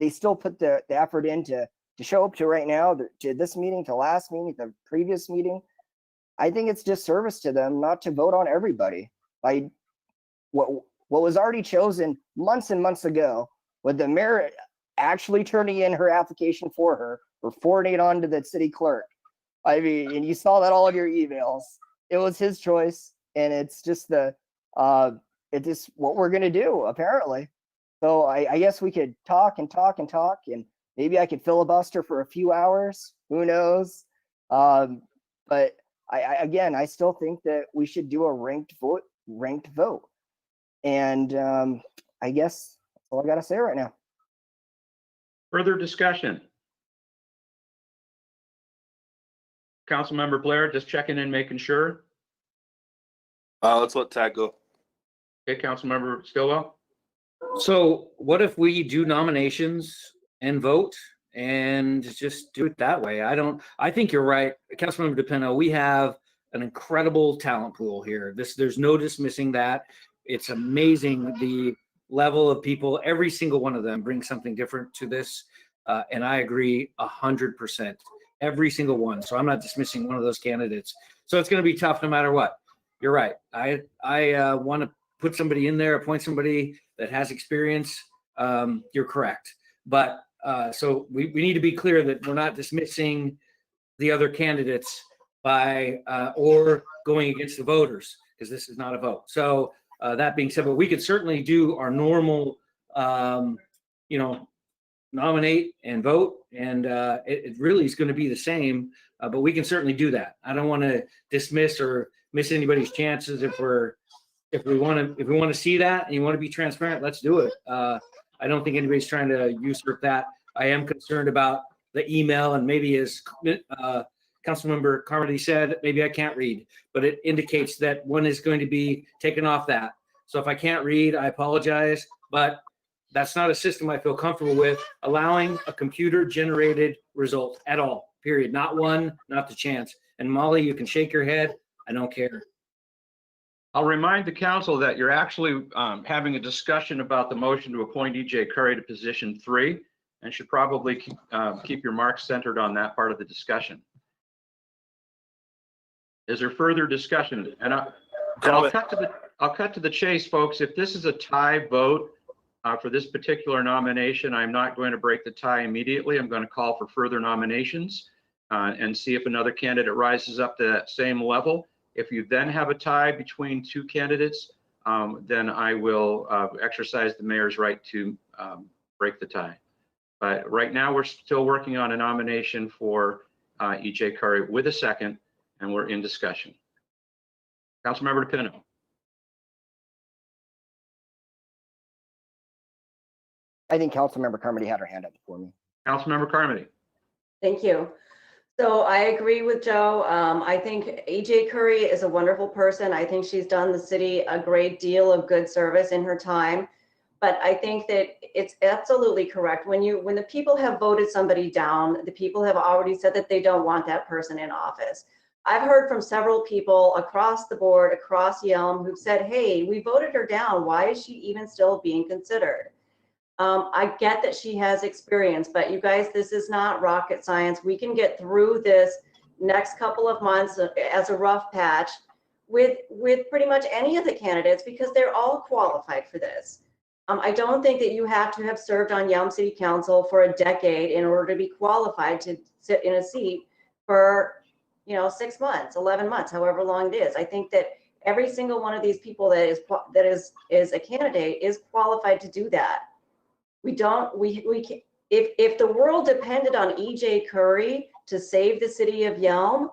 S8: they still put the effort in to show up to right now, to this meeting, to last meeting, the previous meeting. I think it's disservice to them not to vote on everybody. By what was already chosen months and months ago, with the mayor actually turning in her application for her, or forwarding it on to the city clerk. I mean, and you saw that all in your emails. It was his choice, and it's just it's just what we're gonna do, apparently. So I guess we could talk and talk and talk, and maybe I could filibuster for a few hours. Who knows? But I still think that we should do a ranked vote. And I guess that's all I gotta say right now.
S1: Further discussion? Councilmember Blair, just checking in, making sure.
S2: Let's let Tad go.
S1: Okay, Councilmember Stillwell.
S6: So what if we do nominations and vote and just do it that way? I think you're right, Councilmember DePino. We have an incredible talent pool here. There's no dismissing that. It's amazing the level of people. Every single one of them brings something different to this. And I agree 100%. Every single one. So I'm not dismissing one of those candidates. So it's going to be tough no matter what. You're right. I want to put somebody in there, appoint somebody that has experience. You're correct. But so we need to be clear that we're not dismissing the other candidates by or going against the voters, because this is not a vote. So that being said, but we could certainly do our normal, nominate and vote, and it really is going to be the same, but we can certainly do that. I don't want to dismiss or miss anybody's chances. If we want to see that and you want to be transparent, let's do it. I don't think anybody's trying to usurp that. I am concerned about the email, and maybe as Councilmember Carmody said, maybe I can't read, but it indicates that one is going to be taken off that. So if I can't read, I apologize, but that's not a system I feel comfortable with, allowing a computer-generated result at all, period. Not one, not the chance. And Molly, you can shake your head. I don't care.
S1: I'll remind the council that you're actually having a discussion about the motion to appoint EJ Curry to position 3, and should probably keep your marks centered on that part of the discussion. Is there further discussion? And I'll cut to the chase, folks. If this is a tie vote for this particular nomination, I'm not going to break the tie immediately. I'm going to call for further nominations and see if another candidate rises up to that same level. If you then have a tie between 2 candidates, then I will exercise the mayor's right to break the tie. But right now, we're still working on a nomination for EJ Curry with a second, and we're in discussion. Councilmember DePino.
S8: I think Councilmember Carmody had her hand up before me.
S1: Councilmember Carmody.
S7: Thank you. So I agree with Joe. I think EJ Curry is a wonderful person. I think she's done the city a great deal of good service in her time. But I think that it's absolutely correct. When the people have voted somebody down, the people have already said that they don't want that person in office. I've heard from several people across the board, across Yelm, who've said, hey, we voted her down. Why is she even still being considered? I get that she has experience, but you guys, this is not rocket science. We can get through this next couple of months as a rough patch with pretty much any of the candidates because they're all qualified for this. I don't think that you have to have served on Yelm City Council for a decade in order to be qualified to sit in a seat for, 6 months, 11 months, however long it is. I think that every single one of these people that is a candidate is qualified to do that. If the world depended on EJ Curry to save the city of Yelm,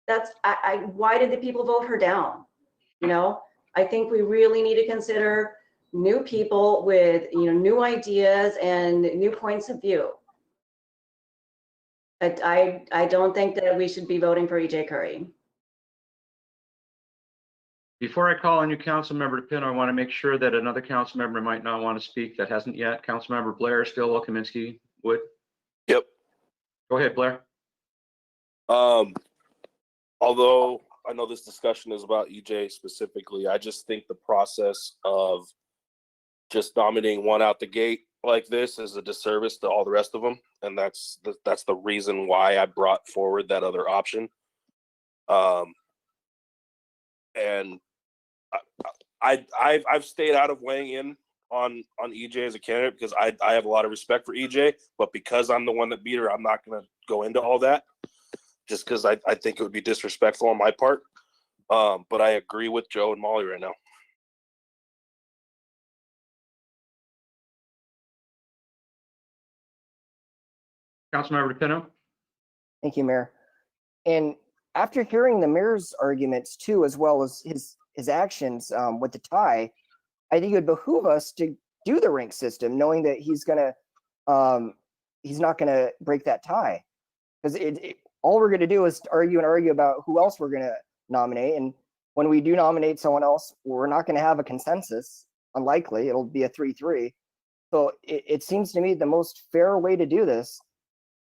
S7: why did the people vote her down? I think we really need to consider new people with, new ideas and new points of view. I don't think that we should be voting for EJ Curry.
S1: Before I call on you, Councilmember DePino, I want to make sure that another council member might not want to speak that hasn't yet. Councilmember Blair, Stillwell, Kaminsky, Wood.
S2: Yep.
S1: Go ahead, Blair.
S2: Although I know this discussion is about EJ specifically, I just think the process of just nominating one out the gate like this is a disservice to all the rest of them, and that's the reason why I brought forward that other option. And I've stayed out of weighing in on EJ as a candidate because I have a lot of respect for EJ, but because I'm the one that beat her, I'm not going to go into all that just because I think it would be disrespectful on my part. But I agree with Joe and Molly right now.
S1: Councilmember DePino.
S8: Thank you, Mayor. And after hearing the mayor's arguments too, as well as his actions with the tie, I think it would behoove us to do the rank system, knowing that he's not gonna break that tie, because all we're gonna do is argue about who else we're gonna nominate, and when we do nominate someone else, we're not gonna have a consensus. Unlikely, it'll be a 3-3. So it seems to me the most fair way to do this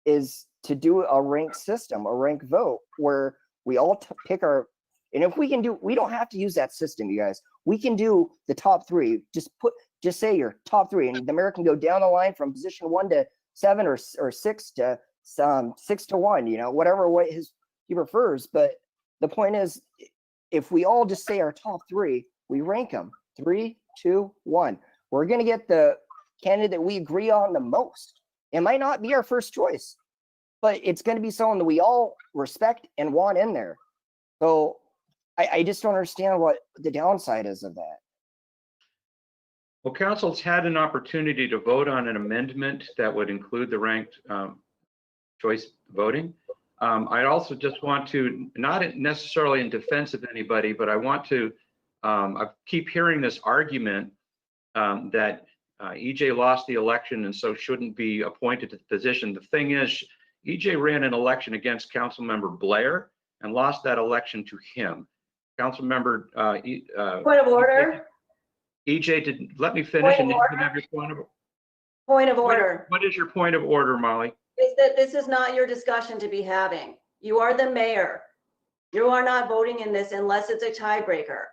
S8: is to do a ranked system, a ranked vote, where we all pick our, and if we can do, we don't have to use that system, you guys. We can do the top 3. Just say your top 3, and the mayor can go down the line from position 1 to 7 or 6 to 6 to 1, whatever way he prefers. But the point is, if we all just say our top 3, we rank them 3, 2, 1. We're gonna get the candidate that we agree on the most. It might not be our first choice, but it's going to be someone that we all respect and want in there. So I just don't understand what the downside is of that.
S1: Well, council's had an opportunity to vote on an amendment that would include the ranked choice voting. I also just want to, not necessarily in defense of anybody, but I want to, I keep hearing this argument that EJ lost the election and so shouldn't be appointed to the position. The thing is, EJ ran an election against Councilmember Blair and lost that election to him. Councilmember
S7: Point of order.
S1: EJ didn't let me finish. And you can have your
S7: Point of order.
S1: What is your point of order, Molly?
S7: Is that this is not your discussion to be having. You are the mayor. You are not voting in this unless it's a tiebreaker.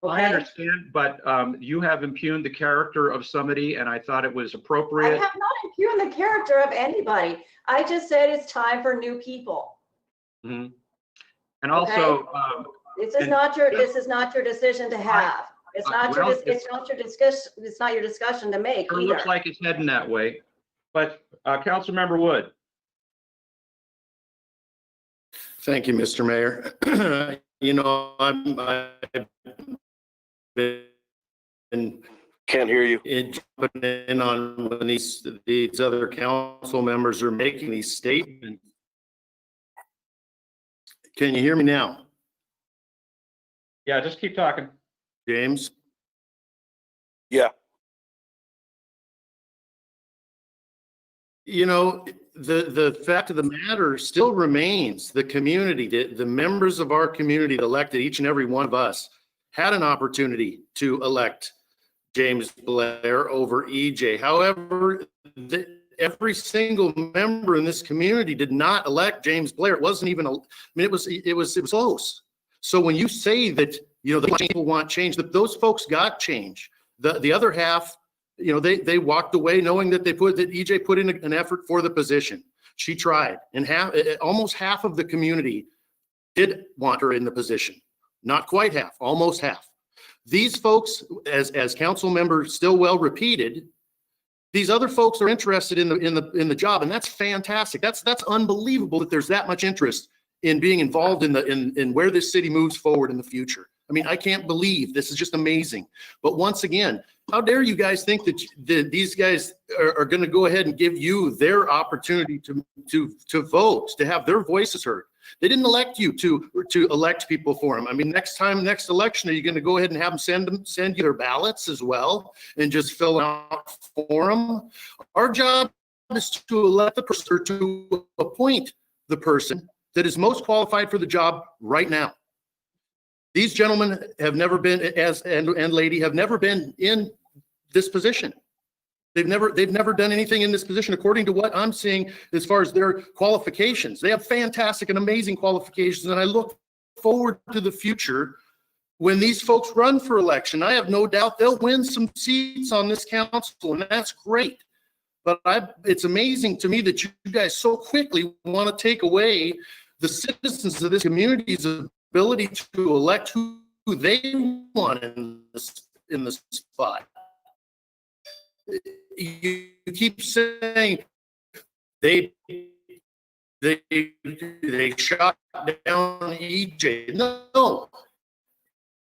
S7: Okay?
S1: I understand, but you have impugned the character of somebody, and I thought it was appropriate.
S7: I have not impugned the character of anybody. I just said it's time for new people.
S1: Mm-hmm. And also,
S7: okay? This is not your decision to have. It's not your discussion to make
S1: It
S7: either.
S1: looks like it's heading that way. But Councilmember Wood.
S5: Thank you, Mr. Mayor. I've been
S2: Can't hear you.
S5: jumping in on when these other council members are making these statements. Can you hear me now,
S1: Yeah, just keep talking.
S5: James?
S2: Yeah.
S5: The fact of the matter still remains, the community, the members of our community that elected each and every one of us had an opportunity to elect James Blair over EJ. However, every single member in this community did not elect James Blair. It wasn't even it was close. So when you say that, the people want change, that those folks got change. The other half, they walked away knowing that EJ put in an effort for the position. She tried, and almost half of the community did want her in the position. not quite half, almost half. These folks, as council member Stillwell repeated, these other folks are interested in the job, and that's fantastic. That's unbelievable that there's that much interest in being involved in where this city moves forward in the future. I mean, I can't believe this is just amazing. But once again, how dare you guys think that these guys are going to go ahead and give you their opportunity to vote, to have their voices heard? They didn't elect you to elect people for them. I mean, next election, are you going to go ahead and have them send you their ballots as well and just fill out for them? Our job is to elect the person, or to appoint the person that is most qualified for the job right now. These gentlemen have never been, and lady, have never been in this position. They've never done anything in this position according to what I'm seeing as far as their qualifications. They have fantastic and amazing qualifications, and I look forward to the future when these folks run for election. I have no doubt they'll win some seats on this council, and that's great. But it's amazing to me that you guys so quickly want to take away the citizens of this community's ability to elect who they want in the spot. You keep saying they shot down EJ. No, a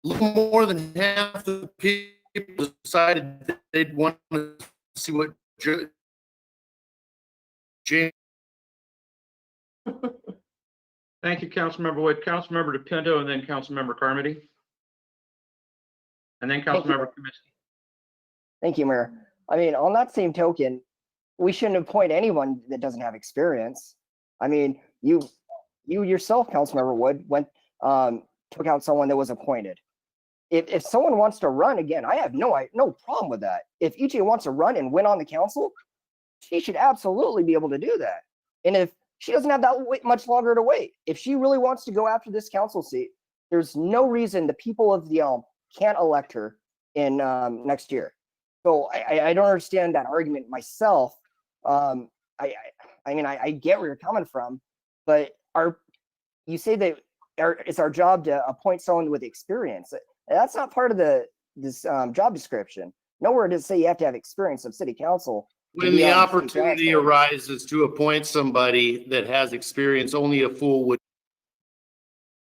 S5: little more than half the people decided that they'd want to see what James.
S1: Thank you, Councilmember Wood. Councilmember DePinto, and then Councilmember Carmody. And then Councilmember Kaminsky.
S8: Thank you, Mayor. I mean, on that same token, we shouldn't appoint anyone that doesn't have experience. I mean, you yourself, Councilmember Wood, took out someone that was appointed. If someone wants to run again, I have no problem with that. If EJ wants to run and win on the council, she should absolutely be able to do that. And if she doesn't have that much longer to wait, if she really wants to go after this council seat, there's no reason the people of the Yelm can't elect her in next year. So I don't understand that argument myself. I mean, I get where you're coming from, but you say that it's our job to appoint someone with experience. That's not part of this job description. Nowhere does it say you have to have experience of city council.
S5: When the opportunity arises to appoint somebody that has experience, only a fool would.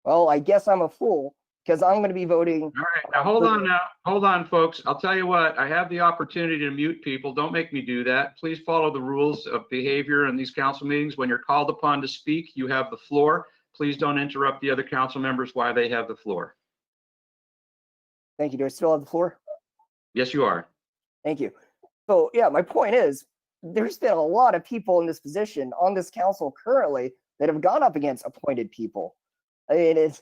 S8: Well, I guess I'm a fool because I'm going to be voting.
S1: All right, hold on, folks. I'll tell you what, I have the opportunity to mute people. Don't make me do that. Please follow the rules of behavior in these council meetings. When you're called upon to speak, you have the floor. Please don't interrupt the other council members while they have the floor.
S8: Thank you. Do I still have the floor?
S1: Yes, you are.
S8: Thank you. So yeah, my point is, there's been a lot of people in this position on this council currently that have gone up against appointed people. I mean,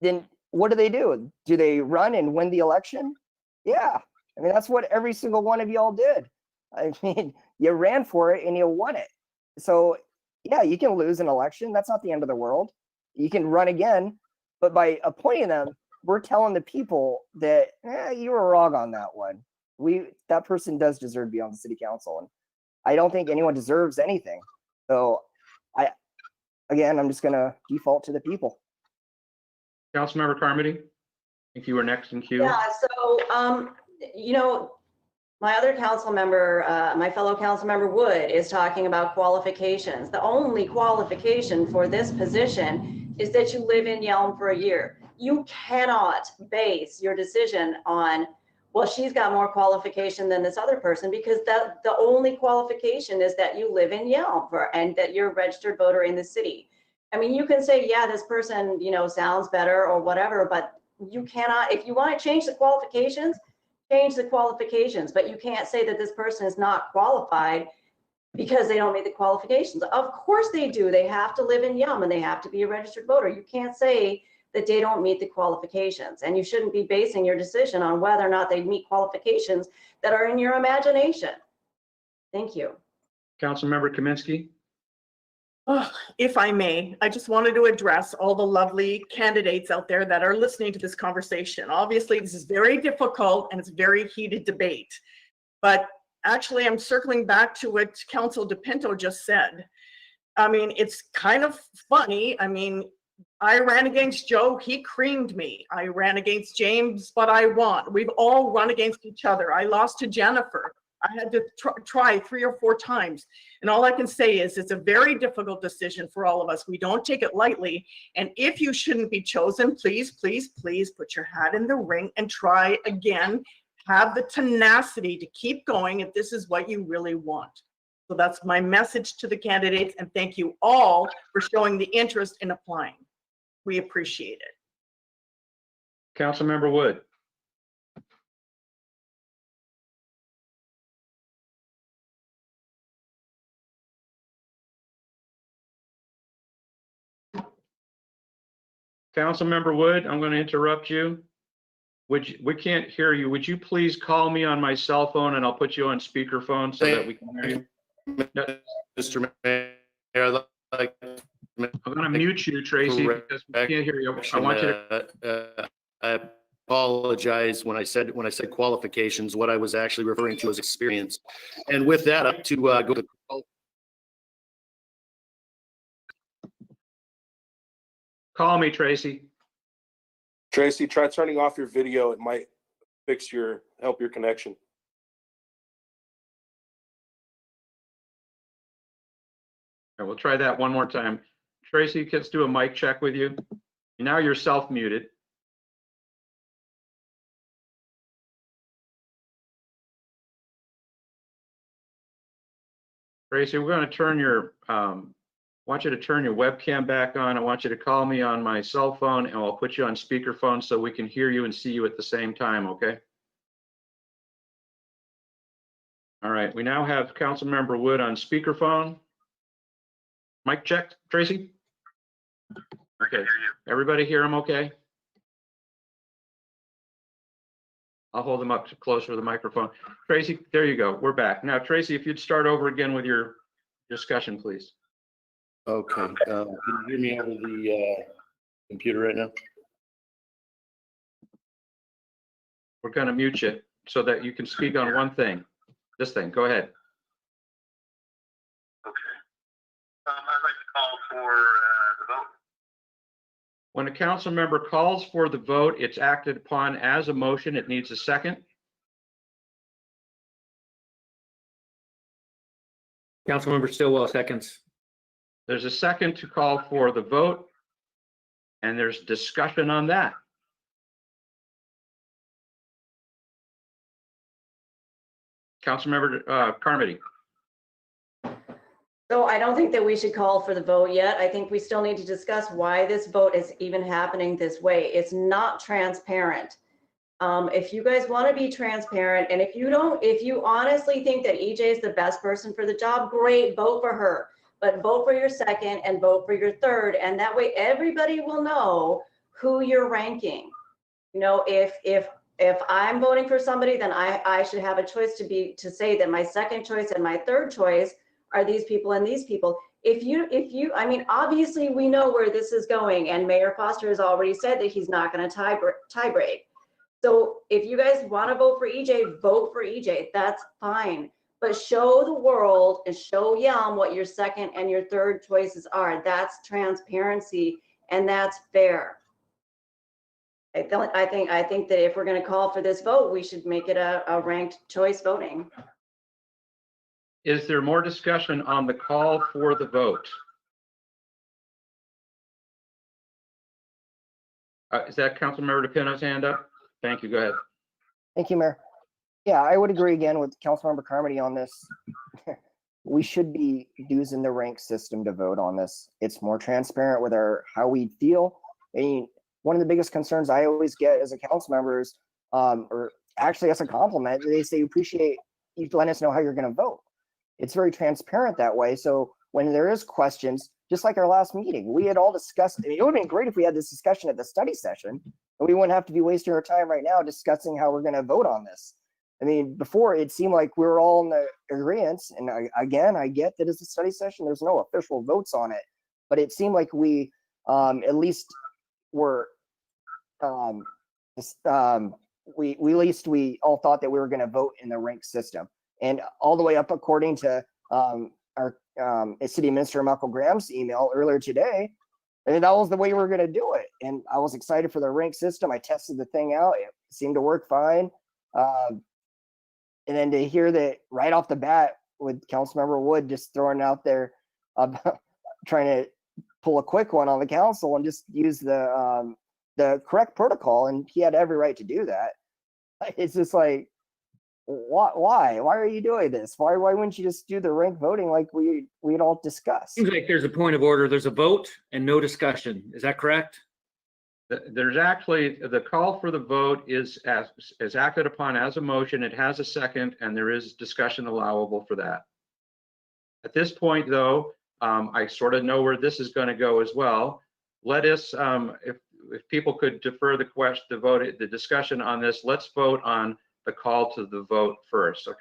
S8: then what do? Do they run and win the election? Yeah. I mean, that's what every single one of y'all did. I mean, you ran for it and you won it. So yeah, you can lose an election. That's not the end of the world. You can run again, but by appointing them, we're telling the people that you were wrong on that one. That person does deserve to be on the city council, and I don't think anyone deserves anything. So I'm just gonna default to the people.
S1: Councilmember Carmody, I think you were next in queue.
S7: Yeah, so, my other council member, my fellow council member Wood is talking about qualifications. The only qualification for this position is that you live in Yelm for a year. You cannot base your decision on, well, she's got more qualification than this other person, because the only qualification is that you live in Yelm and that you're a registered voter in the city. I mean, you can say, yeah, this person, sounds better or whatever, but you cannot, if you want to change the qualifications, change the qualifications, but you can't say that this person is not qualified because they don't meet the qualifications. Of course they do. They have to live in Yelm and they have to be a registered voter. You can't say that they don't meet the qualifications, and you shouldn't be basing your decision on whether or not they meet qualifications that are in your imagination. Thank you.
S1: Councilmember Kaminsky.
S9: If I may, I just wanted to address all the lovely candidates out there that are listening to this conversation. Obviously, this is very difficult and it's very heated debate, but actually I'm circling back to what Council DePinto just said. I mean, it's kind of funny. I mean, I ran against Joe, he creamed me. I ran against James, but I won. We've all run against each other. I lost to Jennifer. I had to try 3 or 4 times. And all I can say is it's a very difficult decision for all of us. We don't take it lightly. And if you shouldn't be chosen, please, please, please put your hat in the ring and try again. Have the tenacity to keep going if this is what you really want. So that's my message to the candidates. And thank you all for showing the interest in applying. We appreciate it.
S1: Councilmember Wood. Councilmember Wood, I'm going to interrupt you. We can't hear you. Would you please call me on my cell phone and I'll put you on speakerphone so that we can hear you? No,
S5: Mr. Mayor, I'd like
S1: I'm going to mute you, Tracy, because we can't hear you. I want you to.
S5: I apologize when I said qualifications. What I was actually referring to was experience. And with that, up to go to.
S1: Call me, Tracy.
S2: Tracy, try turning off your video. It might help your connection.
S1: All right, we'll try that one more time. Tracy, let's do a mic check with you. Now you're self-muted. Tracy, we're going to turn your, want you to turn your webcam back on. I want you to call me on my cell phone and I'll put you on speakerphone so we can hear you and see you at the same time, okay? All right, we now have Councilmember Wood on speakerphone. Mic check, Tracy? Okay, everybody hear him okay? I'll hold them up closer to the microphone. Tracy, there you go, we're back. Now, Tracy, if you'd start over again with your discussion, please.
S5: Okay, can you hear me over the computer right now?
S1: We're gonna mute you so that you can speak on one thing. This thing, go ahead.
S10: Okay. I'd like to call for the vote.
S1: When a council member calls for the vote, it's acted upon as a motion. It needs a second.
S6: Councilmember Stillwell seconds.
S1: There's a second to call for the vote, and there's discussion on that. Councilmember Carmody.
S7: So I don't think that we should call for the vote yet. I think we still need to discuss why this vote is even happening this way. It's not transparent. If you guys want to be transparent, and if you honestly think that EJ is the best person for the job, great, vote for her. But vote for your second and vote for your third, and that way everybody will know who you're ranking. You know, if I'm voting for somebody, then I should have a choice to say that my second choice and my third choice are these people and these people. I mean, obviously we know where this is going, and Mayor Foster has already said that he's not going to tie break. So if you guys want to vote for EJ, vote for EJ. That's fine. But show the world and show Yelm what your second and your third choices are. That's transparency, and that's fair. I think that if we're going to call for this vote, we should make it a ranked choice voting.
S1: Is there more discussion on the call for the vote? Is that Councilmember DePino's hand up? Thank you. Go ahead.
S8: Thank you, Mayor. Yeah, I would agree again with Councilmember Carmody on this. We should be using the rank system to vote on this. It's more transparent with how we feel. I mean, one of the biggest concerns I always get as a council member is, or actually as a compliment, they say, appreciate you letting us know how you're going to vote. It's very transparent that way. So when there is questions, just like our last meeting, we had all discussed, it would have been great if we had this discussion at the study session, and we wouldn't have to be wasting our time right now discussing how we're going to vote on this. I mean, before it seemed like we were all in the agreement, and I get that it's a study session, there's no official votes on it, but it seemed like we at least were, we all thought that we were going to vote in the rank system. And all the way up, according to our City Administrator Michael Graham's email earlier today, And that was the way we were going to do it. And I was excited for the rank system. I tested the thing out. It seemed to work fine. And then to hear that right off the bat with Councilmember Wood just throwing out there about trying to pull a quick one on the council and just use the correct protocol, and he had every right to do that. It's just like, why are you doing this? Why wouldn't you just do the rank voting like we'd all discussed?
S6: Seems like there's a point of order. There's a vote and no discussion. Is that correct?
S1: There's actually, the call for the vote is acted upon as a motion. It has a second, and there is discussion allowable for that. At this point, though, I sort of know where this is going to go as well. Let us, if people could defer the discussion on this, let's vote on the call to the vote first. So,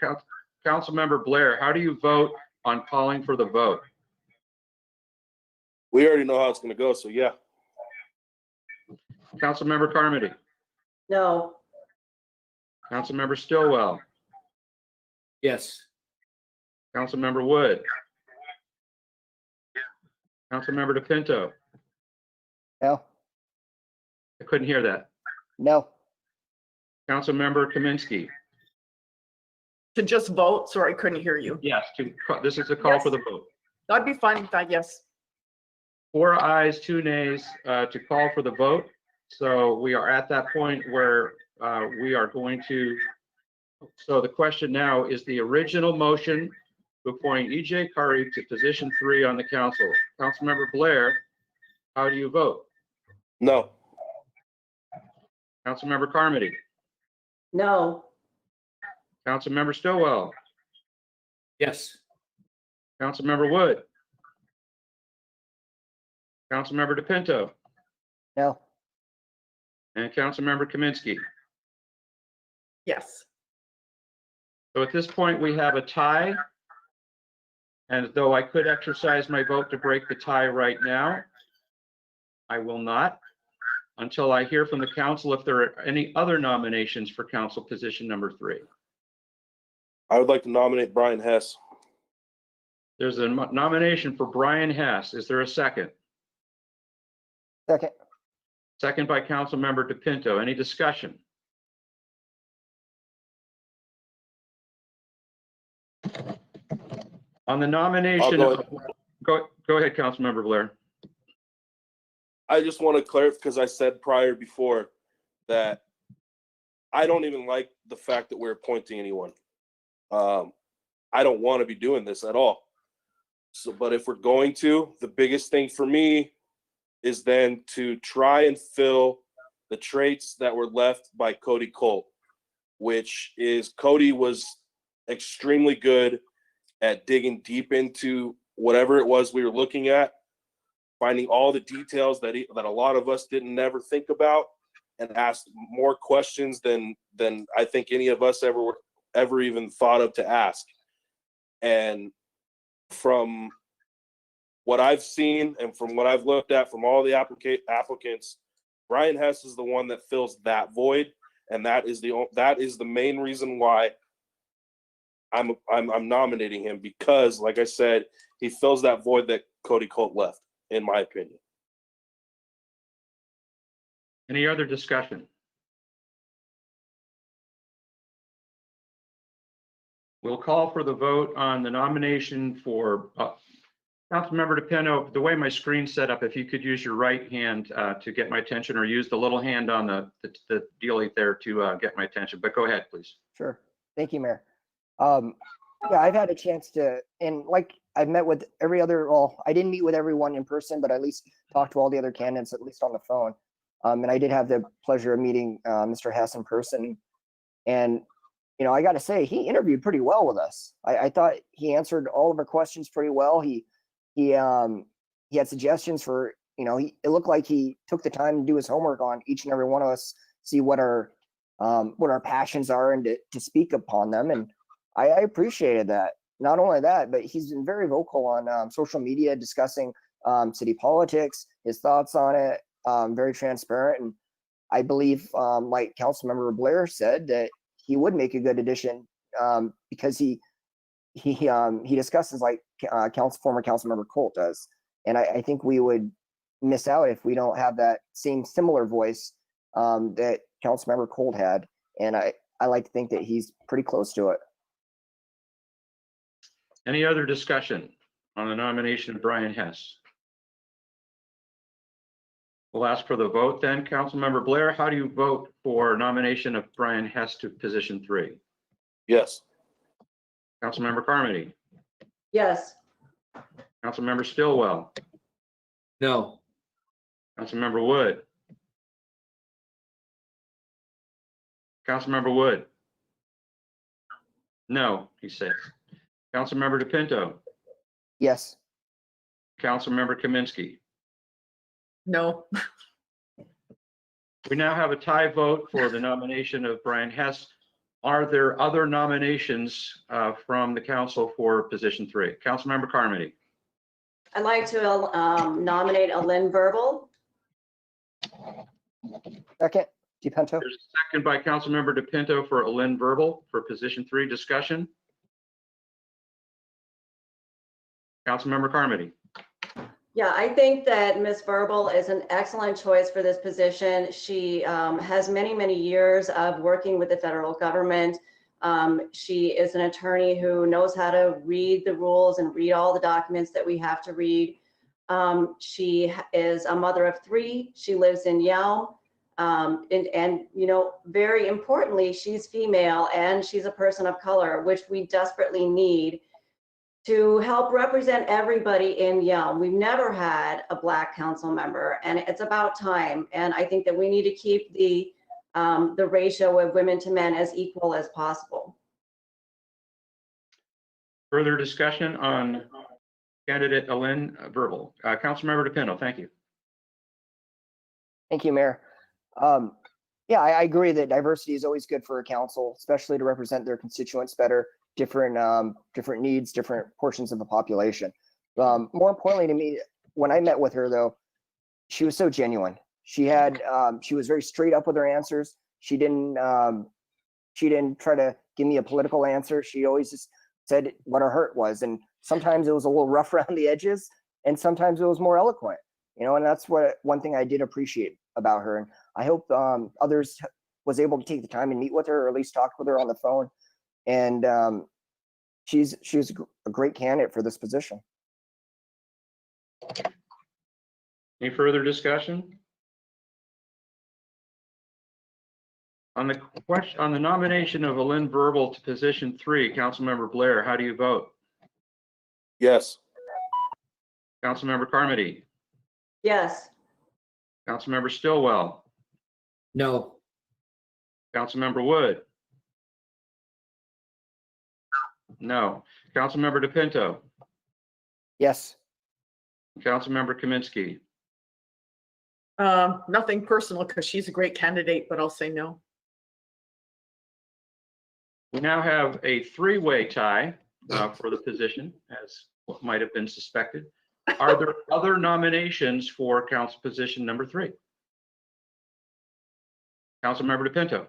S1: Councilmember Blair, how do you vote on calling for the vote?
S2: We already know how it's going to go, so yeah.
S1: Councilmember Carmody,
S7: No.
S1: Councilmember Stillwell,
S6: Yes.
S1: Councilmember Wood, Councilmember DePinto.
S8: No,
S1: I couldn't hear that.
S8: no,
S1: Councilmember Kaminsky.
S9: To just vote, sorry, I couldn't hear you.
S1: Yes, this is a call for the vote.
S9: I'd be fine with that, yes.
S1: 4 ayes, 2 nays to call for the vote. So we are at that point where we are going to, so the question now is the original motion to appoint EJ Curry to position 3 on the council. Councilmember Blair, how do you vote?
S2: No.
S1: Councilmember Carmody,
S7: No.
S1: Councilmember Stillwell,
S6: Yes.
S1: Councilmember Wood, Councilmember DePinto,
S8: no.
S1: and Councilmember Kaminsky.
S9: Yes.
S1: So at this point, we have a tie. And though I could exercise my vote to break the tie right now, I will not until I hear from the council if there are any other nominations for council position number 3.
S2: I would like to nominate Brian Hess.
S1: There's a nomination for Brian Hess. Is there a second?
S8: Second.
S1: Second by Councilmember DePinto. Any discussion? On the nomination, go ahead, Councilmember Blair.
S2: I just want to clarify, because I said prior before that I don't even like the fact that we're appointing anyone. I don't want to be doing this at all. So, but if we're going to, the biggest thing for me is then to try and fill the traits that were left by Cody Colt, which is Cody was extremely good at digging deep into whatever it was we were looking at, finding all the details that a lot of us didn't never think about, and asked more questions than I think any of us ever even thought of to ask. And from what I've seen and from what I've looked at from all the applicants, Brian Hess is the one that fills that void, and that is the main reason why I'm nominating him, because, like I said, he fills that void that Cody Colt left, in my opinion.
S1: Any other discussion? We'll call for the vote on the nomination for Councilmember DePinto. The way my screen's set up, if you could use your right hand to get my attention, or use the little hand on the dealie there to get my attention. But go ahead, please.
S8: Sure. Thank you, Mayor. Yeah, I've had a chance to, and like I've met with every other, well, I didn't meet with everyone in person, but at least talked to all the other candidates, at least on the phone. And I did have the pleasure of meeting Mr. Hess in person. And, you know, I got to say, he interviewed pretty well with us. I thought he answered all of our questions pretty well. He had suggestions for, you know, it looked like he took the time to do his homework on each and every one of us, see what our passions are, and to speak upon them. And I appreciated that. Not only that, but he's been very vocal on social media, discussing city politics, his thoughts on it, very transparent. And I believe, like Councilmember Blair said, that he would make a good addition because he discusses like former Councilmember Colt does. And I think we would miss out if we don't have that same similar voice that Councilmember Cold had. And I like to think that he's pretty close to it.
S1: Any other discussion on the nomination of Brian Hess? We'll ask for the vote then. Councilmember Blair, how do you vote for nomination of Brian Hess to position 3?
S2: Yes.
S1: Councilmember Carmody,
S7: Yes.
S1: Councilmember Stillwell,
S6: No.
S1: Councilmember Wood, Councilmember Wood. No, he says. Councilmember DePinto,
S8: Yes.
S1: Councilmember Kaminsky.
S9: No.
S1: We now have a tie vote for the nomination of Brian Hess. Are there other nominations from the council for position 3? Councilmember Carmody,
S7: I'd like to nominate Lynn Verbal.
S8: Second, DePinto.
S1: there's a second by Councilmember DePinto for Lynn Verbal for position 3. Discussion. Councilmember Carmody.
S7: Yeah, I think that Ms. Verbal is an excellent choice for this position. She has many, many years of working with the federal government. She is an attorney who knows how to read the rules and read all the documents that we have to read. She is a mother of 3. She lives in Yelm. And you know, very importantly, she's female and she's a person of color, which we desperately need to help represent everybody in Yelm. We've never had a Black council member, and it's about time. And I think that we need to keep the ratio of women to men as equal as possible.
S1: Further discussion on candidate Lynn Verbal. Councilmember DePinto, thank you.
S8: Thank you, Mayor. Yeah, I agree that diversity is always good for a council, especially to represent their constituents better, different needs, different portions of the population. More importantly to me, when I met with her though, she was so genuine. She was very straight up with her answers. She didn't try to give me a political answer. She always just said what her hurt was. And sometimes it was a little rough around the edges and sometimes it was more eloquent, you know, and that's one thing I did appreciate about her. And I hope others was able to take the time and meet with her or at least talk with her on the phone. And she's a great candidate for this position.
S1: Any further discussion? On the question, on the nomination of Lynn Verbal to position 3, Councilmember Blair, how do you vote?
S2: Yes.
S1: Councilmember Carmody,
S7: Yes.
S1: Councilmember Stillwell,
S6: No.
S1: Councilmember Wood. No. Councilmember DePinto,
S8: Yes.
S1: Councilmember Kaminsky.
S9: Nothing personal because she's a great candidate, but I'll say no.
S1: We now have a 3-way tie for the position, as what might have been suspected. Are there other nominations for council position number 3? Councilmember DePinto,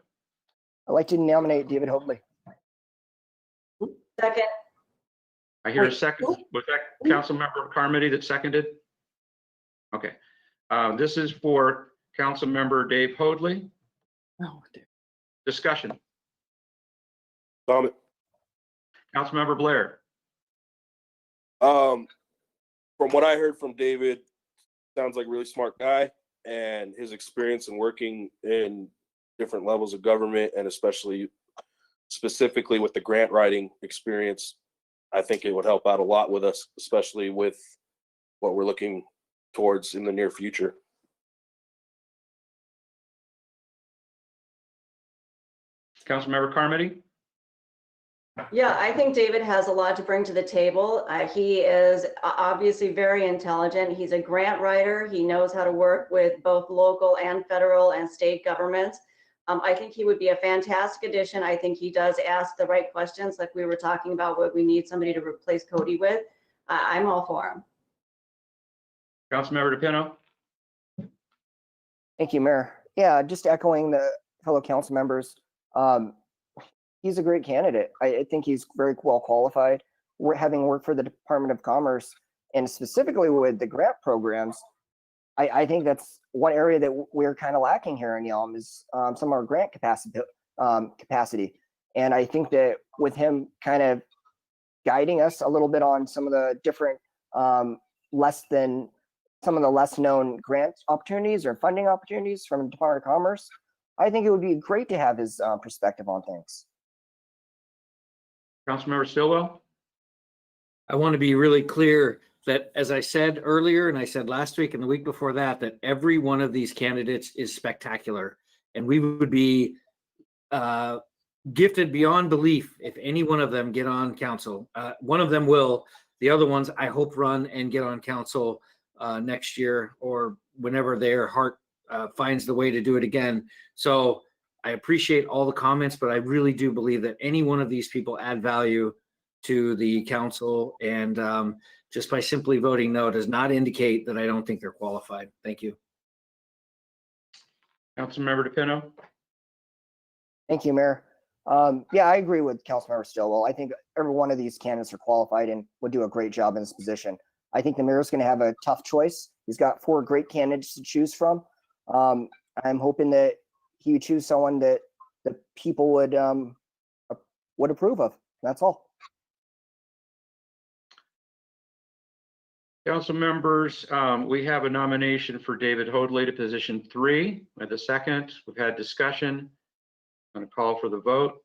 S8: I'd like to nominate David Hoadley.
S7: Second.
S1: I hear a second. Was that Councilmember Carmody that seconded? Okay. This is for Councilmember Dave Hoadley.
S9: Oh, dear.
S1: Discussion.
S2: Comment.
S1: Councilmember Blair.
S2: From what I heard from David, sounds like a really smart guy, and his experience in working in different levels of government and especially specifically with the grant writing experience, I think it would help out a lot with us, especially with what we're looking towards in the near future.
S1: Councilmember Carmody.
S7: Yeah, I think David has a lot to bring to the table. He is obviously very intelligent. He's a grant writer. He knows how to work with both local and federal and state governments. I think he would be a fantastic addition. I think he does ask the right questions, like we were talking about what we need somebody to replace Cody with. I'm all for him.
S1: Councilmember DePinto.
S8: Thank you, Mayor. Yeah, just echoing the fellow council members. He's a great candidate. I think he's very well qualified. Having worked for the Department of Commerce and specifically with the grant programs, I think that's one area that we're kind of lacking here in Yelm is some of our grant capacity. And I think that with him kind of guiding us a little bit on some of the different less known grant opportunities or funding opportunities from the Department of Commerce, I think it would be great to have his perspective on things.
S1: Councilmember Stillwell?
S6: I want to be really clear that, as I said earlier, and I said last week and the week before that, that every one of these candidates is spectacular. And we would be gifted beyond belief if any one of them get on council. One of them will. The other ones, I hope, run and get on council next year or whenever their heart finds the way to do it again. So I appreciate all the comments, but I really do believe that any one of these people add value to the council, and just by simply voting no does not indicate that I don't think they're qualified. Thank you.
S1: Councilmember DePinto?
S8: Thank you, Mayor. Yeah, I agree with Councilmember Stillwell. I think every one of these candidates are qualified and would do a great job in this position. I think the mayor's going to have a tough choice. He's got 4 great candidates to choose from. I'm hoping that he would choose someone that the people would approve of. That's all.
S1: Council members, we have a nomination for David Hoadley to position 3. With a second, we've had discussion. I'm going to call for the vote.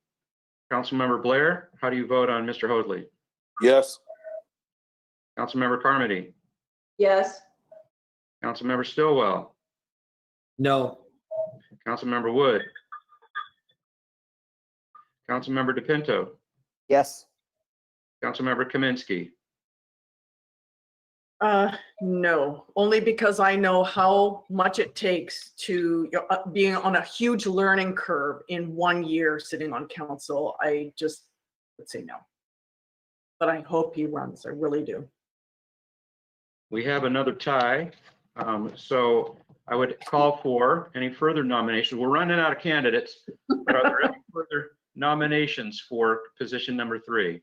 S1: Councilmember Blair, how do you vote on Mr. Hoadley?
S2: Yes.
S1: Councilmember Carmody?
S7: Yes.
S1: Councilmember Stillwell?
S6: No.
S1: Councilmember Wood? Councilmember DePinto?
S8: Yes.
S1: Councilmember Kaminsky?
S9: No, only because I know how much it takes to being on a huge learning curve in 1 year sitting on council. I just would say no. But I hope he runs. I really do.
S1: We have another tie. So I would call for any further nominations. We're running out of candidates, but are there any further nominations for position number 3?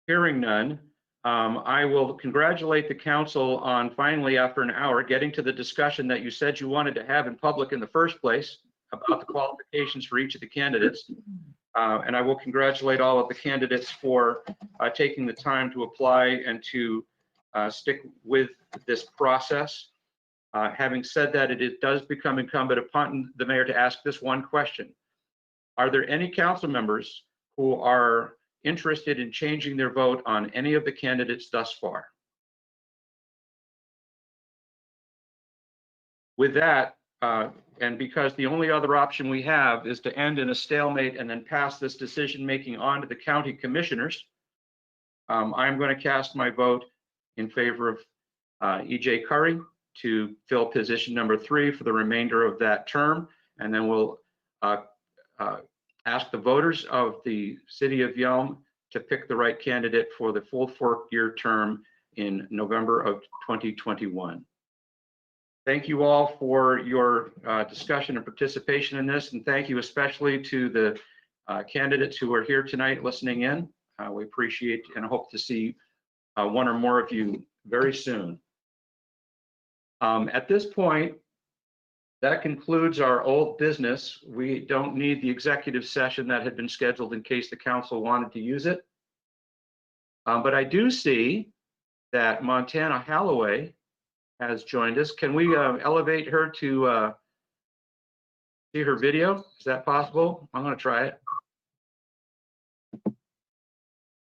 S1: Hearing none, I will congratulate the council on finally, after an hour, getting to the discussion that you said you wanted to have in public in the first place about the qualifications for each of the candidates. And I will congratulate all of the candidates for taking the time to apply and to stick with this process. Having said that, it does become incumbent upon the mayor to ask this one question. Are there any council members who are interested in changing their vote on any of the candidates thus far? With that, and because the only other option we have is to end in a stalemate and then pass this decision-making on to the county commissioners, I'm going to cast my vote in favor of E.J. Curry to fill position number 3 for the remainder of that term. And then we'll ask the voters of the city of Yelm to pick the right candidate for the full 4-year term in November of 2021. Thank you all for your discussion and participation in this, and thank you especially to the candidates who are here tonight listening in. We appreciate and hope to see one or more of you very soon. At this point, that concludes our old business. We don't need the executive session that had been scheduled in case the council wanted to use it. But I do see that Montana Holloway has joined us. Can we elevate her to see her video? Is that possible? I'm going to try it.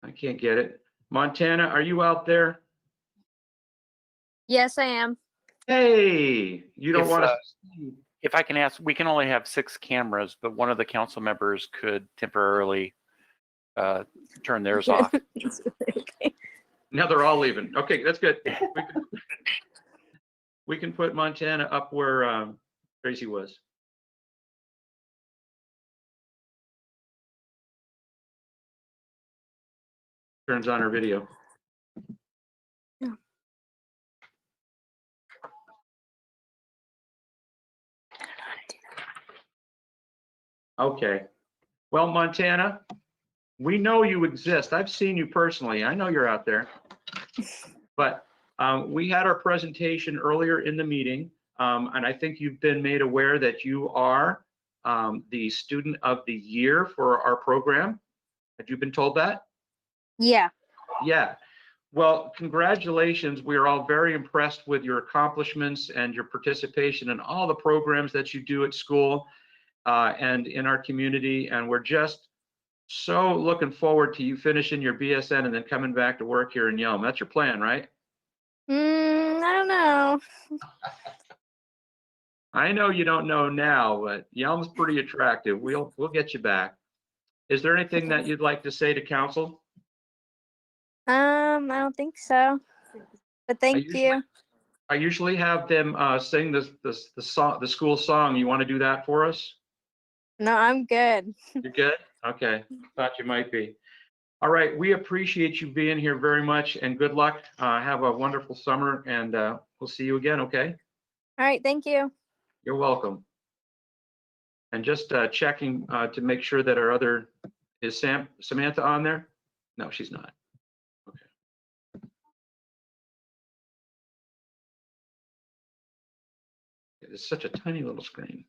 S1: I can't get it. Montana, are you out there?
S11: Yes, I am.
S1: Hey, you don't want to.
S4: If I can ask, we can only have 6 cameras, but one of the council members could temporarily turn theirs off.
S11: Okay.
S1: Now they're all leaving. Okay, that's good. We can put Montana up where Tracy was. Turns on her video. Okay. Well, Montana, we know you exist. I've seen you personally. I know you're out there. But we had our presentation earlier in the meeting, and I think you've been made aware that you are the Student of the Year for our program. Had you been told that?
S11: Yeah.
S1: Yeah. Well, congratulations. We are all very impressed with your accomplishments and your participation in all the programs that you do at school and in our community. And we're just so looking forward to you finishing your BSN and then coming back to work here in Yelm. That's your plan, right?
S11: I don't know.
S1: I know you don't know now, but Yelm's pretty attractive. We'll get you back. Is there anything that you'd like to say to council?
S11: I don't think so. But thank you.
S1: I usually have them sing the school song. You want to do that for us?
S11: No, I'm good.
S1: You're good? Okay. Thought you might be. All right. We appreciate you being here very much and good luck. Have a wonderful summer and we'll see you again. Okay.
S11: All right, thank you.
S1: You're welcome. And just checking to make sure that our other, is Samantha on there? No, she's not. Okay. It's such a tiny little screen.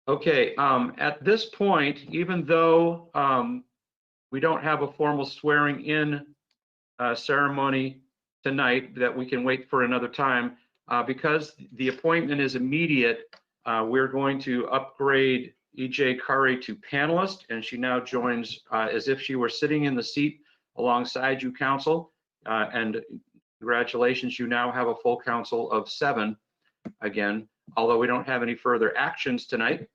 S1: Okay, at this point, even though we don't have a formal swearing in ceremony tonight that we can wait for another time, because the appointment is immediate, we're going to upgrade EJ Curry to panelist, and she now joins as if she were sitting in the seat alongside you, council. And congratulations, you now have a full council of 7 again. Although we don't have any further actions tonight,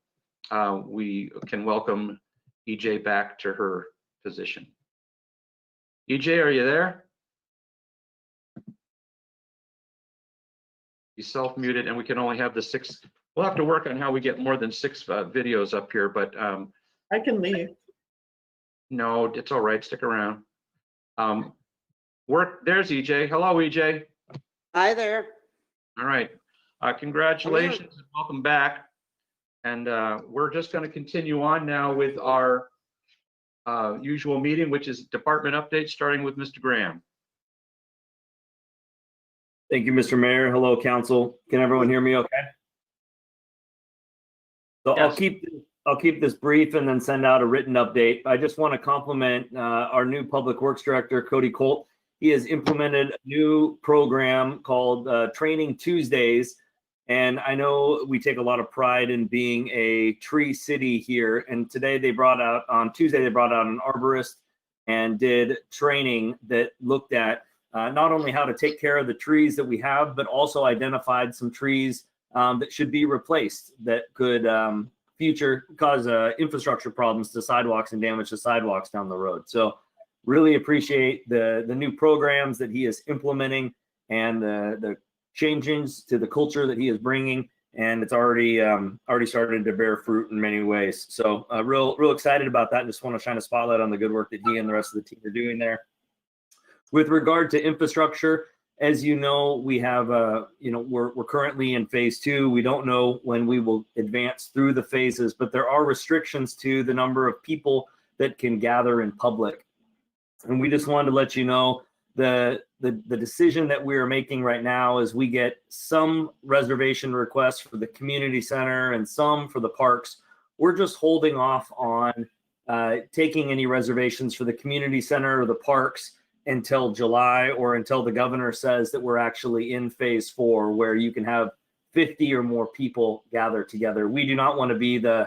S1: we can welcome EJ back to her position. EJ, are you there? He's self-muted and we can only have the 6. We'll have to work on how we get more than 6 videos up here, but
S9: I can leave.
S1: no, it's all right. Stick around. There's EJ. Hello, EJ.
S12: Hi there.
S1: All right. Congratulations and welcome back. And we're just going to continue on now with our usual meeting, which is department updates, starting with Mr. Graham.
S3: Thank you, Mr. Mayor. Hello, council. Can everyone hear me okay? So
S1: Yes.
S3: I'll keep this brief and then send out a written update. I just want to compliment our new Public Works Director, Cody Colt. He has implemented a new program called Training Tuesdays. And I know we take a lot of pride in being a tree city here. And today on Tuesday, they brought out an arborist and did training that looked at not only how to take care of the trees that we have, but also identified some trees that should be replaced that could cause infrastructure problems to sidewalks and damage to sidewalks down the road. So really appreciate the new programs that he is implementing and the changes to the culture that he is bringing, and it's already started to bear fruit in many ways. So real excited about that. Just want to shine a spotlight on the good work that he and the rest of the team are doing there. With regard to infrastructure, as you know, we have we're currently in phase 2. We don't know when we will advance through the phases, but there are restrictions to the number of people that can gather in public. And we just wanted to let you know the decision that we are making right now is we get some reservation requests for the community center and some for the parks. We're just holding off on taking any reservations for the community center or the parks until July, or until the governor says that we're actually in phase 4, where you can have 50 or more people gather together. We do not want to be the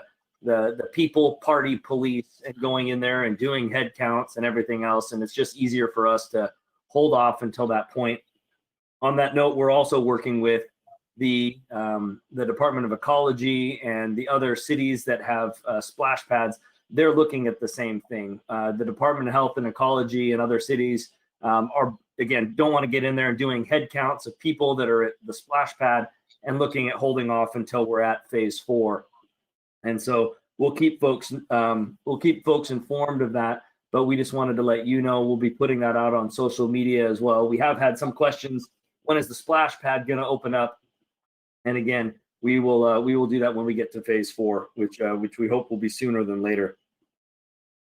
S3: people party police and going in there and doing head counts and everything else. And it's just easier for us to hold off until that point. On that note, we're also working with the Department of Ecology and the other cities that have splash pads. They're looking at the same thing. The Department of Health and Ecology and other cities don't want to get in there and doing head counts of people that are at the splash pad and looking at holding off until we're at phase 4. And so we'll keep folks informed of that. But we just wanted to let you know we'll be putting that out on social media as well. We have had some questions. When is the splash pad going to open up? And again, we will do that when we get to phase 4, which we hope will be sooner than later.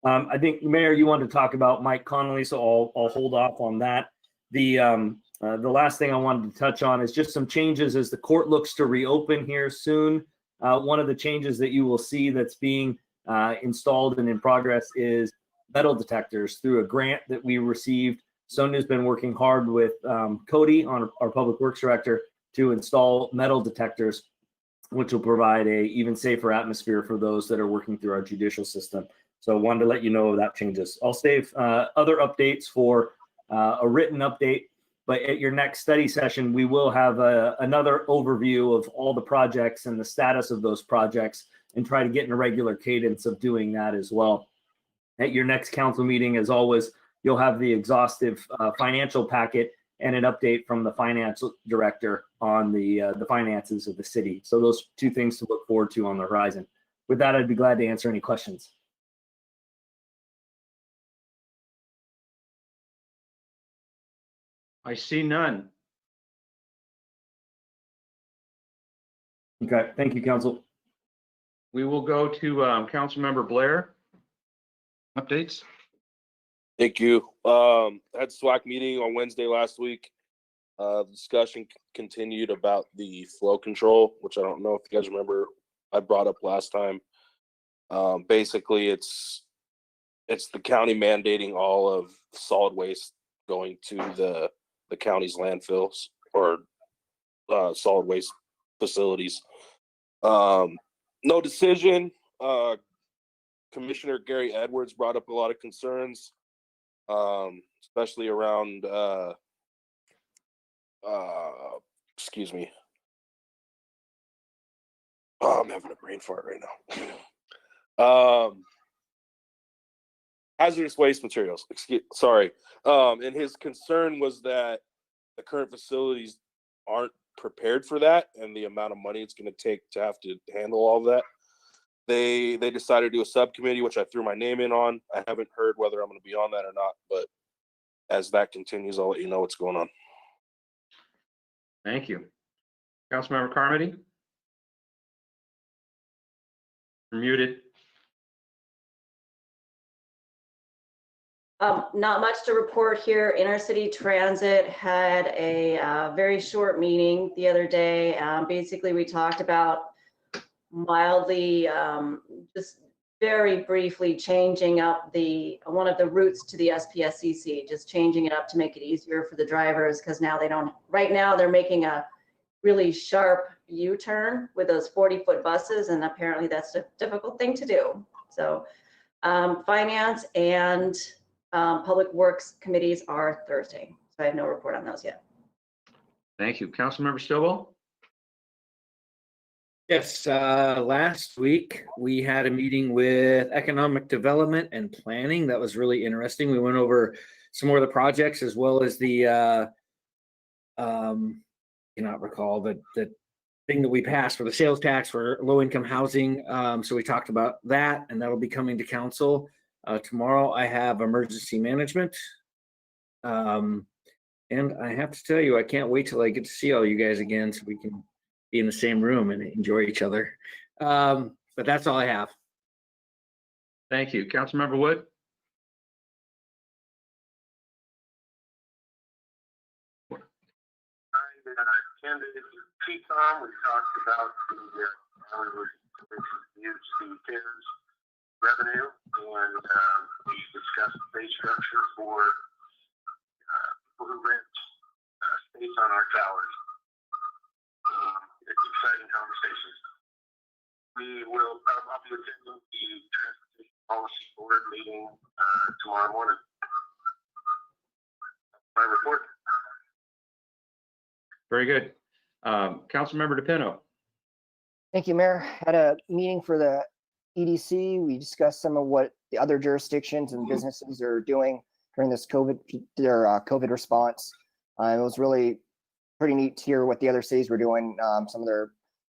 S3: I think, Mayor, you wanted to talk about Mike Connolly, so I'll hold off on that. The last thing I wanted to touch on is just some changes as the court looks to reopen here soon. One of the changes that you will see that's being installed and in progress is metal detectors through a grant that we received. Sonia's been working hard with Cody, our Public Works Director, to install metal detectors, which will provide a even safer atmosphere for those that are working through our judicial system. So I wanted to let you know that changes. I'll save other updates for a written update, but at your next study session, we will have another overview of all the projects and the status of those projects and try to get in a regular cadence of doing that as well. At your next council meeting, as always, you'll have the exhaustive financial packet and an update from the finance director on the finances of the city. So those two things to look forward to on the horizon. With that, I'd be glad to answer any questions.
S1: I see none.
S3: Okay, thank you, Council.
S1: We will go to Councilmember Blair. Updates?
S2: Thank you. Had SWAC meeting on Wednesday last week. Discussion continued about the flow control, which I don't know if you guys remember I brought up last time. Basically, it's the county mandating all of solid waste going to the county's landfills or solid waste facilities. No decision. Commissioner Gary Edwards brought up a lot of concerns, especially around excuse me. Oh, I'm having a brain fart right now. Hazardous waste materials. Sorry. And his concern was that the current facilities aren't prepared for that, and the amount of money it's going to take to have to handle all of that. They decided to do a subcommittee, which I threw my name in on. I haven't heard whether I'm going to be on that or not, but as that continues, I'll let you know what's going on.
S1: Thank you. Councilmember Carmody? You're muted.
S7: Not much to report here. Intercity Transit had a very short meeting the other day. Basically, we talked about mildly, just very briefly changing up one of the routes to the SPSCC, just changing it up to make it easier for the drivers, because now right now they're making a really sharp U-turn with those 40-foot buses, and apparently that's a difficult thing to do. So finance and Public Works committees are Thursday, so I have no report on those yet.
S1: Thank you. Councilmember Stovall?
S6: Yes, last week we had a meeting with Economic Development and Planning. That was really interesting. We went over some more of the projects as well as the cannot recall the thing that we passed for the sales tax for low-income housing. So we talked about that, and that'll be coming to council. Tomorrow I have emergency management. And I have to tell you, I can't wait till I get to see all you guys again so we can be in the same room and enjoy each other. But that's all I have.
S1: Thank you. Councilmember Wood?
S10: I attended PCOM. We talked about how we would use the CARES revenue, and we discussed pay structure for people who rent space on our towers. It's exciting conversations. I'll be attending the Transportation Policy Board meeting tomorrow morning. My report.
S1: Very good. Councilmember DePino?
S8: Thank you, Mayor. Had a meeting for the EDC. We discussed some of what the other jurisdictions and businesses are doing during this COVID response. It was really pretty neat to hear what the other cities were doing, some of their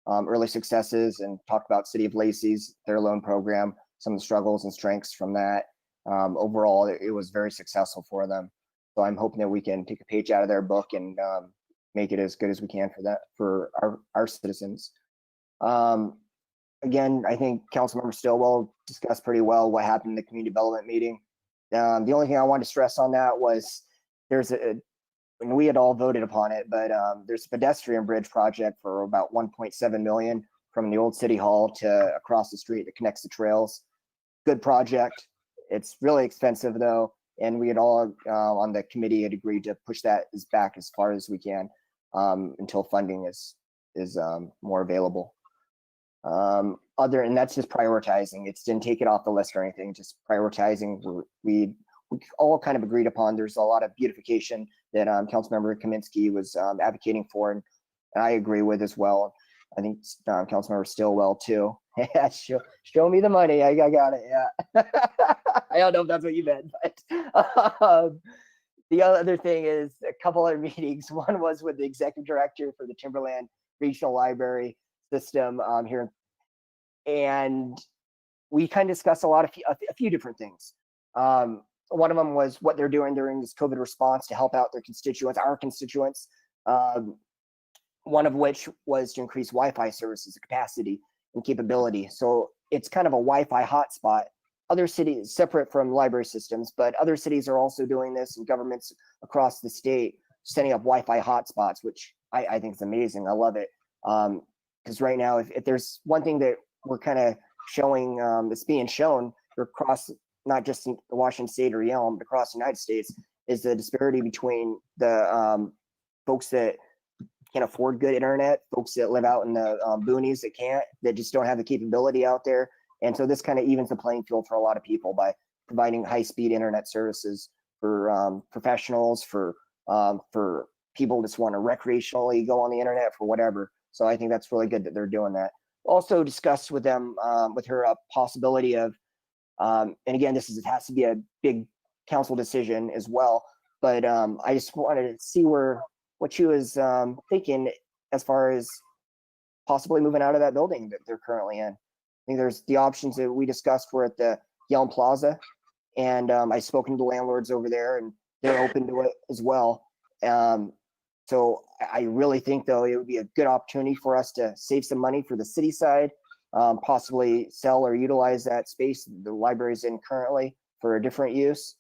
S8: early successes, and talk about City of Lacey's, their loan program, some of the struggles and strengths from that. Overall, it was very successful for them. So I'm hoping that we can take a page out of their book and make it as good as we can for our citizens. again, I think Councilmember Stillwell discussed pretty well what happened in the community development meeting. The only thing I wanted to stress on that was and we had all voted upon it, but there's a pedestrian bridge project for about 1.7 million from the old city hall to across the street that connects the trails. Good project. It's really expensive though, and we had all on the committee had agreed to push that back as far as we can until funding is more available. And that's just prioritizing. It didn't take it off the list or anything, just prioritizing. We all kind of agreed upon. There's a lot of beautification that Councilmember Kaminsky was advocating for, and I agree with as well. I think Councilmember Stillwell too. Yeah, show me the money. I got it. Yeah. I don't know if that's what you meant, but the other thing is a couple other meetings. One was with the executive director for the Timberland Regional Library System here, and we kind of discussed a few different things. One of them was what they're doing during this COVID response to help out their constituents, our constituents. One of which was to increase Wi-Fi services capacity and capability. So it's kind of a Wi-Fi hotspot. Other cities, separate from library systems, but other cities are also doing this, and governments across the state setting up Wi-Fi hotspots, which I think is amazing. I love it. Because right now, if there's one thing that we're kind of showing, that's being shown across not just in Washington State or Yelm, but across the United States, is the disparity between the folks that can't afford good internet, folks that live out in the boonies that just don't have the capability out there. And so this kind of evens the playing field for a lot of people by providing high-speed internet services for professionals, for people who just want to recreationally go on the internet for whatever. So I think that's really good that they're doing that. Also discussed with them, with her, a possibility of, and again, it has to be a big council decision as well. But I just wanted to see what she was thinking as far as possibly moving out of that building that they're currently in. I think there's the options that we discussed were at the Yelm Plaza, and I've spoken to the landlords over there, and they're open to it as well. So I really think, though, it would be a good opportunity for us to save some money for the city side, possibly sell or utilize that space the library's in currently for a different use,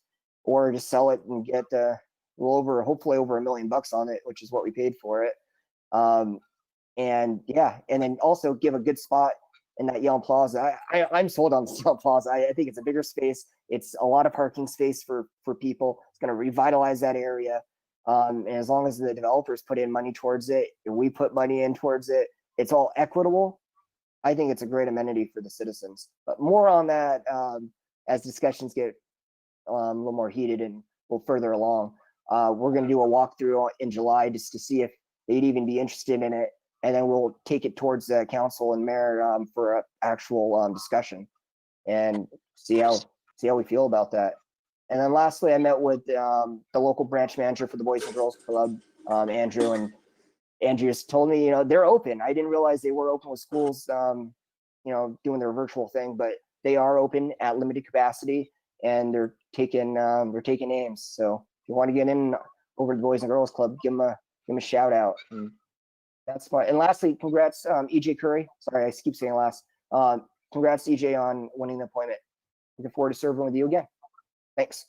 S8: or just sell it and get hopefully over $1 million on it, which is what we paid for it. And then also give a good spot in that Yelm Plaza. I'm sold on Yelm Plaza. I think it's a bigger space. It's a lot of parking space for people. It's going to revitalize that area. And as long as the developers put in money towards it, and we put money in towards it, it's all equitable. I think it's a great amenity for the citizens. But more on that as discussions get a little more heated and a little further along. We're going to do a walkthrough in July just to see if they'd even be interested in it. And then we'll take it towards the council and mayor for an actual discussion and see how we feel about that. And then lastly, I met with the local branch manager for the Boys and Girls Club, Andrew, and Andrew just told me, they're open. I didn't realize they were open with schools, doing their virtual thing, but they are open at limited capacity, and they're taking names. So if you want to get in over to the Boys and Girls Club, give them a shout out. And that's fine. And lastly, congrats, EJ Curry. Sorry, I keep saying last. Congrats, EJ, on winning the appointment. Looking forward to serving with you again. Thanks.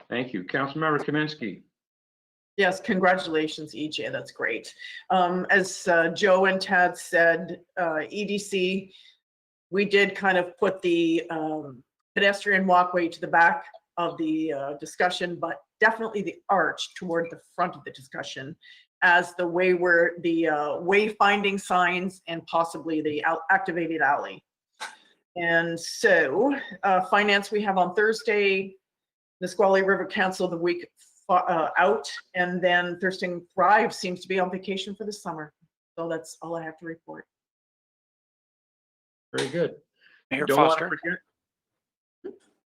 S1: Thank you. Councilmember Kaminsky.
S9: Yes, congratulations, EJ. That's great. As Joe and Tad said, EDC, we did kind of put the pedestrian walkway to the back of the discussion, but definitely the arch toward the front of the discussion as the way where the wayfinding signs and possibly the activated alley. And so finance, we have on Thursday, Nisqually River Council the week out, and then Thurston Thrive seems to be on vacation for the summer. So that's all I have to report.
S1: Very good.
S4: Mayor
S1: Don't want to
S4: Foster.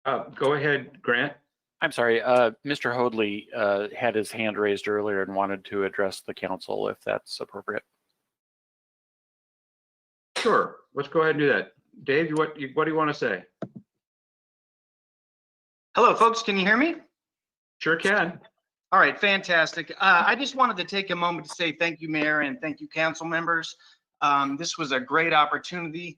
S1: forget. Go ahead, Grant.
S4: I'm sorry, Mr. Hoadley had his hand raised earlier and wanted to address the council if that's appropriate.
S1: Sure, let's go ahead and do that. Dave, what do you want to say?
S12: Hello, folks. Can you hear me?
S1: Sure can.
S12: All right, fantastic. I just wanted to take a moment to say thank you, Mayor, and thank you, council members. This was a great opportunity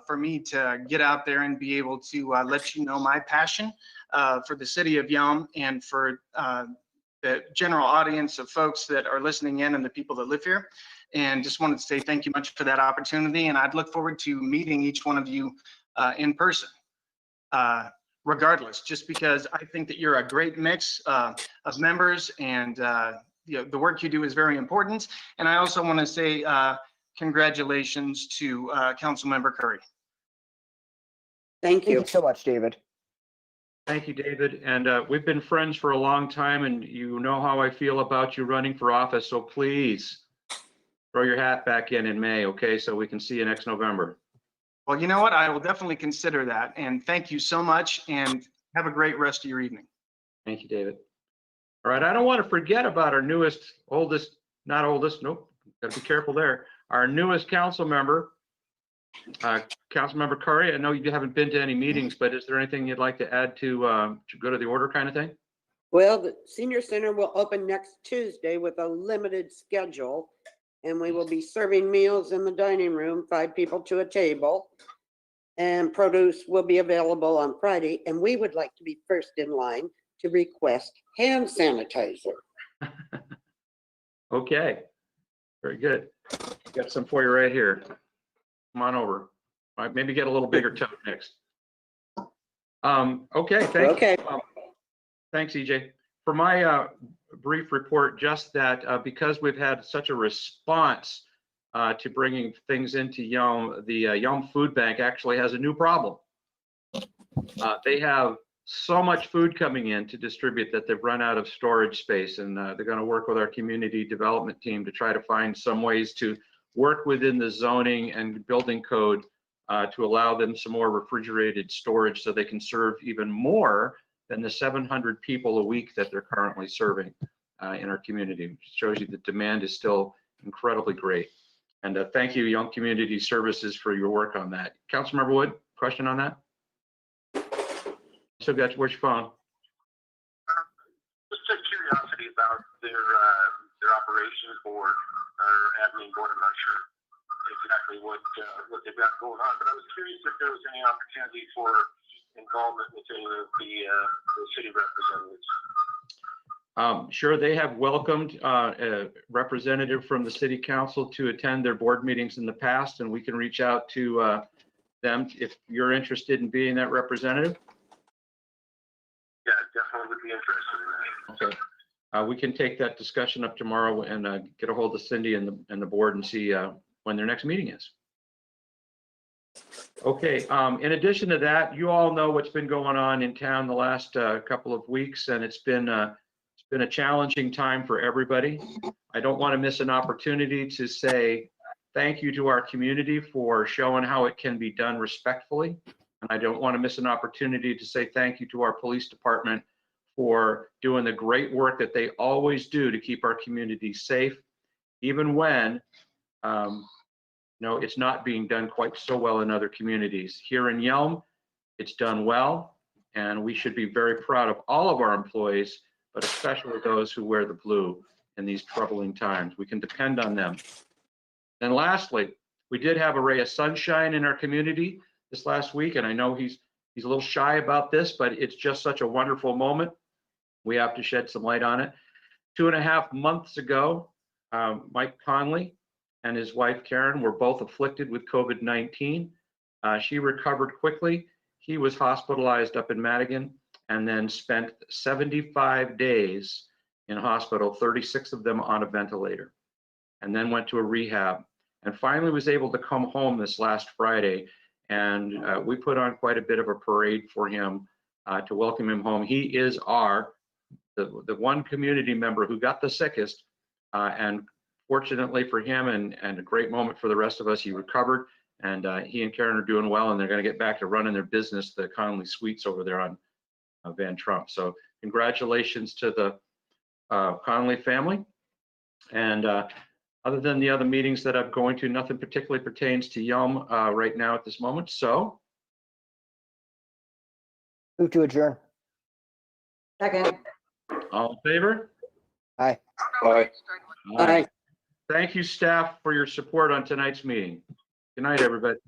S12: for me to get out there and be able to let you know my passion for the city of Yelm and for the general audience of folks that are listening in and the people that live here. And just wanted to say thank you much for that opportunity. And I'd look forward to meeting each one of you in person. Regardless, just because I think that you're a great mix of members, and the work you do is very important. And I also want to say congratulations to Councilmember Curry.
S13: Thank
S8: Thank
S13: you.
S8: you so much, David.
S1: Thank you, David. And we've been friends for a long time, and you know how I feel about you running for office. So please throw your hat back in May, okay? So we can see you next November.
S12: Well, you know what? I will definitely consider that. And thank you so much, and have a great rest of your evening.
S1: Thank you, David. All right, I don't want to forget about our not oldest, nope, gotta be careful there. Our newest council member, Councilmember Curry. I know you haven't been to any meetings, but is there anything you'd like to add to go to the order kind of thing?
S13: Well, the senior center will open next Tuesday with a limited schedule, and we will be serving meals in the dining room, 5 people to a table. And produce will be available on Friday, and we would like to be first in line to request hand sanitizer.
S1: Okay, very good. Got some for you right here. Come on over. All right, maybe get a little bigger tote next. Okay, thank
S13: Okay.
S1: you. Thanks, EJ. For my brief report, just that because we've had such a response to bringing things into Yelm, the Yelm Food Bank actually has a new problem. They have so much food coming in to distribute that they've run out of storage space, and they're going to work with our community development team to try to find some ways to work within the zoning and building code to allow them some more refrigerated storage so they can serve even more than the 700 people a week that they're currently serving in our community. Which shows you the demand is still incredibly great. And thank you, Young Community Services, for your work on that. Councilmember Wood, question on that? So, where's your phone?
S10: Just a curiosity about their operations board or admin board. I'm not sure exactly what they've got going on, but I was curious if there was any opportunity for involvement with any of the city representatives.
S1: Sure, they have welcomed a representative from the city council to attend their board meetings in the past, and we can reach out to them if you're interested in being that representative.
S10: Yeah, definitely would be interested in that.
S1: Okay, we can take that discussion up tomorrow and get a hold of Cindy and the board and see when their next meeting is. Okay, in addition to that, you all know what's been going on in town the last couple of weeks, and it's been a challenging time for everybody. I don't want to miss an opportunity to say thank you to our community for showing how it can be done respectfully. And I don't want to miss an opportunity to say thank you to our police department for doing the great work that they always do to keep our community safe, even when it's not being done quite so well in other communities. Here in Yelm, it's done well, and we should be very proud of all of our employees, but especially those who wear the blue in these troubling times. We can depend on them. And lastly, we did have a ray of sunshine in our community this last week, and I know he's a little shy about this, but it's just such a wonderful moment. We have to shed some light on it. 2.5 months ago, Mike Conley and his wife Karen were both afflicted with COVID-19. She recovered quickly. He was hospitalized up in Madigan and then spent 75 days in hospital, 36 of them on a ventilator, and then went to a rehab, and finally was able to come home this last Friday. And we put on quite a bit of a parade for him to welcome him home. He is the one community member who got the sickest, and fortunately for him and a great moment for the rest of us, he recovered, and he and Karen are doing well, and they're going to get back to running their business, the Conley Suites over there on Van Trump. So congratulations to the Conley family. And other than the other meetings that I'm going to, nothing particularly pertains to Yelm right now at this moment. So
S8: Move to adjourn.
S7: Second.
S1: all in favor?
S8: Aye.
S13: Aye.
S1: Thank you, staff, for your support on tonight's meeting. Good night, everybody.